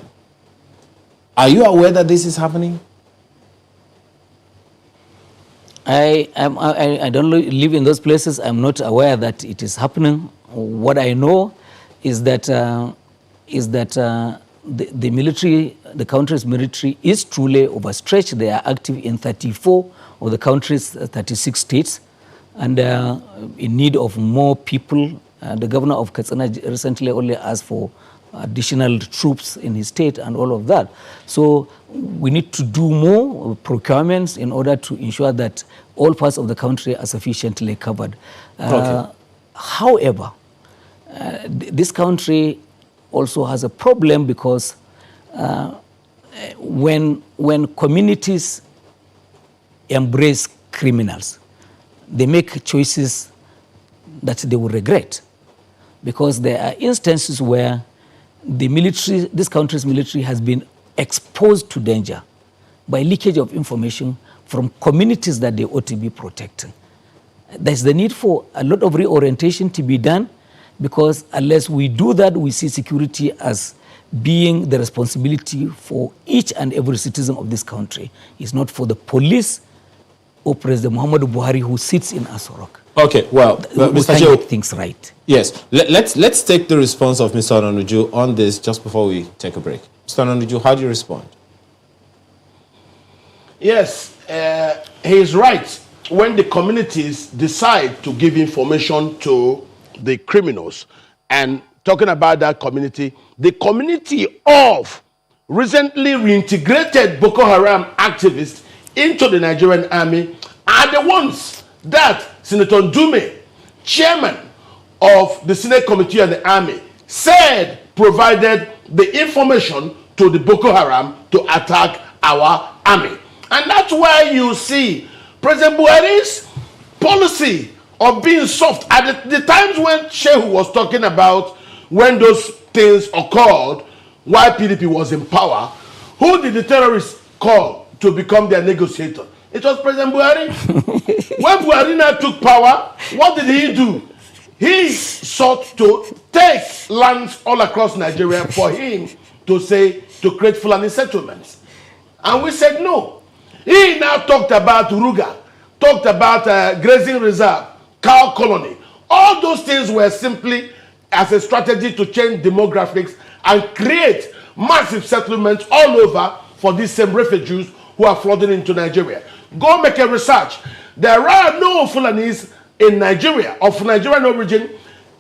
Are you aware that this is happening? I don't live in those places. I'm not aware that it is happening. What I know is that the military, the country's military, is truly overstretched. They are active in 34 of the country's 36 states, and in need of more people. The governor of Katsina recently only asked for additional troops in his state and all of that. So we need to do more procurements in order to ensure that all parts of the country are sufficiently covered. However, this country also has a problem because when communities embrace criminals, they make choices that they will regret, because there are instances where the military, this country's military, has been exposed to danger by leakage of information from communities that they ought to be protecting. There's the need for a lot of reorientation to be done, because unless we do that, we see security as being the responsibility for each and every citizen of this country. It's not for the police or President Muhammadu Buhari, who sits in Asorok. Okay, well, Mr. Joe, get things right. Yes, let's take the response of Mr. Onanuju on this just before we take a break. Mr. Onanuju, how do you respond? Yes, he is right. When the communities decide to give information to the criminals, and talking about that community, the community of recently reintegrated Boko Haram activists into the Nigerian army are the ones that Senator Ndume, chairman of the Senate Committee on the Army, said provided the information to the Boko Haram to attack our army. And that's why you see President Buhari's policy of being soft. At the times when Shehu was talking about when those things occurred, while PDP was in power, who did the terrorists call to become their negotiator? It was President Buhari. When Buhari now took power, what did he do? He sought to take lands all across Nigeria for him to create Fulani settlements. And we said no. He now talked about Ruga, talked about grazing reserve, cow colony. All those things were simply as a strategy to change demographics and create massive settlements all over for these same refugees who are flooding into Nigeria. Go make a research. There are no Fulanis in Nigeria of Nigerian origin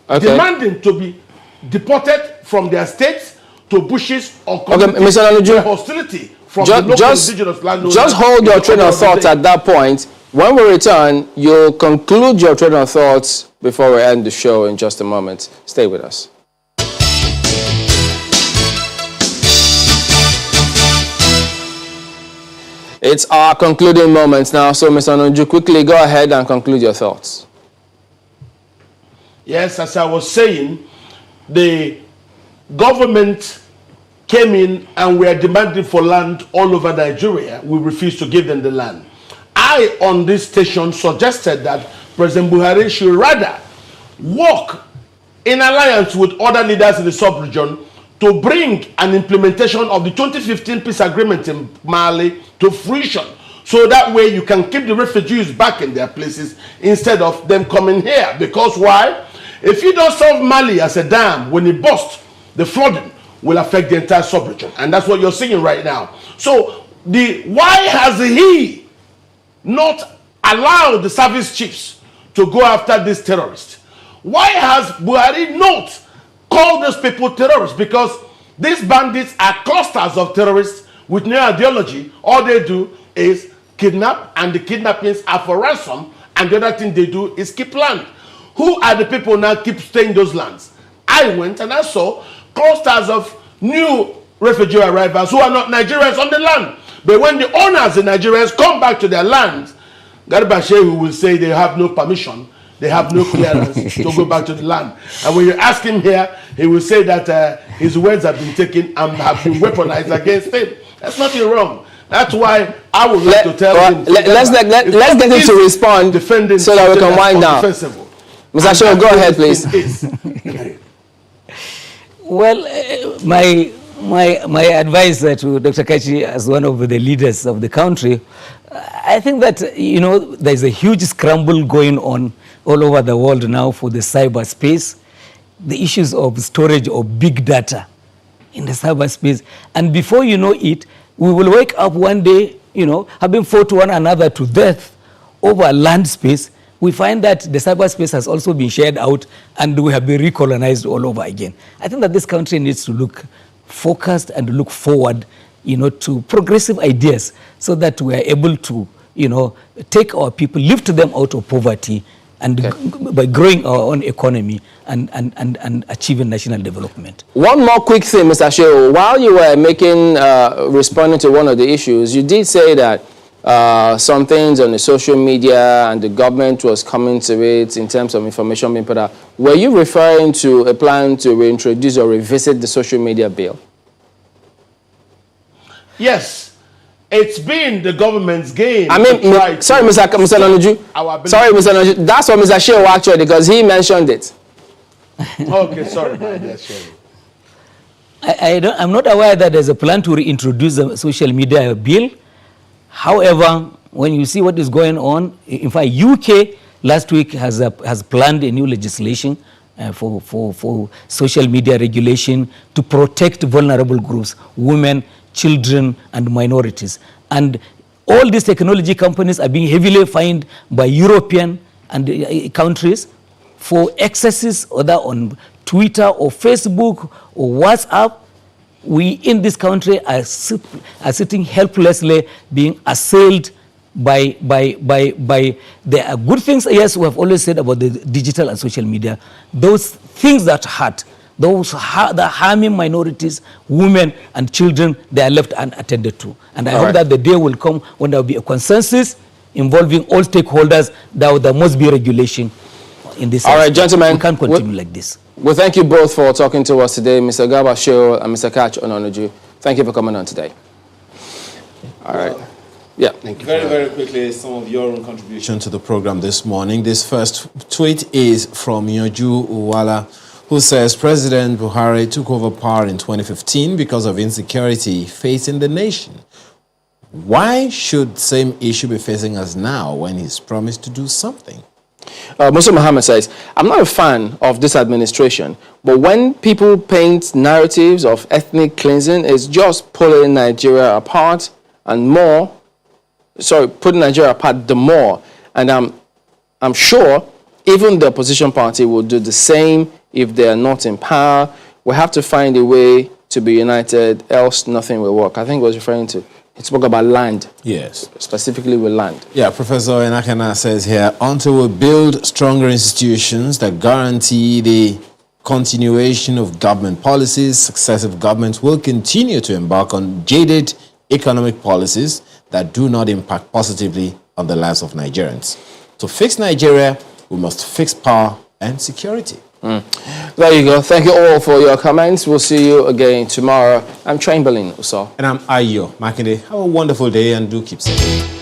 demanding to be deported from their states to bushes or communities where hostility from the local indigenous landowners. Just hold your train of thought at that point. When we return, you'll conclude your train of thoughts before we end the show in just a moment. Stay with us. It's our concluding moments now. So, Mr. Onoju, quickly go ahead and conclude your thoughts. Yes, as I was saying, the government came in and were demanding for land all over Nigeria. We refused to give them the land. I, on this station, suggested that President Buhari should rather work in alliance with other leaders in the sub-region to bring an implementation of the 2015 peace agreement in Mali to fruition. So that way you can keep the refugees back in their places instead of them coming here. Because why? If you don't solve Mali as a dam, when it bursts, the flooding will affect the entire sub-region. And that's what you're seeing right now. So why has he not allowed the service chiefs to go after these terrorists? Why has Buhari not called those people terrorists? Because these bandits are clusters of terrorists with no ideology. All they do is kidnap, and the kidnappings are for ransom, and the other thing they do is keep land. Who are the people now keep staying those lands? I went and I saw clusters of new refugee arrivals who are not Nigerians on the land. But when the owners, the Nigerians, come back to their lands, Garba Shehu will say they have no permission, they have no clearance to go back to the land. And when you ask him here, he will say that his words have been taken and have been weaponized against him. That's nothing wrong. That's why I would like to tell him. Let's get him to respond so that we can wind down. Mr. Shehu, go ahead, please. Well, my advice to Dr. Kachi as one of the leaders of the country, I think that, there's a huge scramble going on all over the world now for the cyberspace, the issues of storage of big data in the cyberspace. And before you know it, we will wake up one day, having fought one another to death over land space. We find that the cyberspace has also been shared out and we have been recolonized all over again. I think that this country needs to look focused and look forward, to progressive ideas so that we are able to, take our people, lift them out of poverty and by growing our own economy and achieving national development. One more quick thing, Mr. Shehu. While you were responding to one of the issues, you did say that some things on the social media and the government was coming to it in terms of information being put out. Were you referring to a plan to reintroduce or revisit the social media bill? Yes. It's been the government's game. I mean, sorry, Mr. Onoju. Sorry, Mr. Onoju. That's what Mr. Shehu actually, because he mentioned it. Okay, sorry. I'm not aware that there's a plan to reintroduce the social media bill. However, when you see what is going on, in fact, UK last week has planned a new legislation for social media regulation to protect vulnerable groups, women, children, and minorities. And all these technology companies are being heavily fined by European and countries for excesses, whether on Twitter or Facebook or WhatsApp. We in this country are sitting helplessly being assailed by there are good things, yes, we have always said about the digital and social media. Those things that hurt, those that are harming minorities, women and children, they are left unattended to. And I hope that the day will come when there will be a consensus involving all stakeholders that there must be regulation in this. All right, gentlemen. We can't continue like this. Well, thank you both for talking to us today, Mr. Garba Shehu and Mr. Kachi Onoju. Thank you for coming on today. All right. Yeah. Thank you. Very, very quickly, some of your own contribution to the program this morning. This first tweet is from Yoju Uwala, who says President Buhari took over power in 2015 because of insecurity facing the nation. Why should same issue be facing us now when he's promised to do something? Musa Muhammad says, I'm not a fan of this administration, but when people paint narratives of ethnic cleansing, it's just pulling Nigeria apart and more. Sorry, putting Nigeria apart the more. And I'm sure even the opposition party will do the same if they are not in power. We have to find a way to be united, else nothing will work. I think he was referring to, he spoke about land. Yes. Specifically with land. Yeah, Professor Enakana says here, until we build stronger institutions that guarantee the continuation of government policies, successive governments will continue to embark on jaded economic policies that do not impact positively on the lives of Nigerians. To fix Nigeria, we must fix power and security. There you go. Thank you all for your comments. We'll see you again tomorrow. I'm Chamberlain Uso. And I'm Ayo Makinde. Have a wonderful day and do keep safe.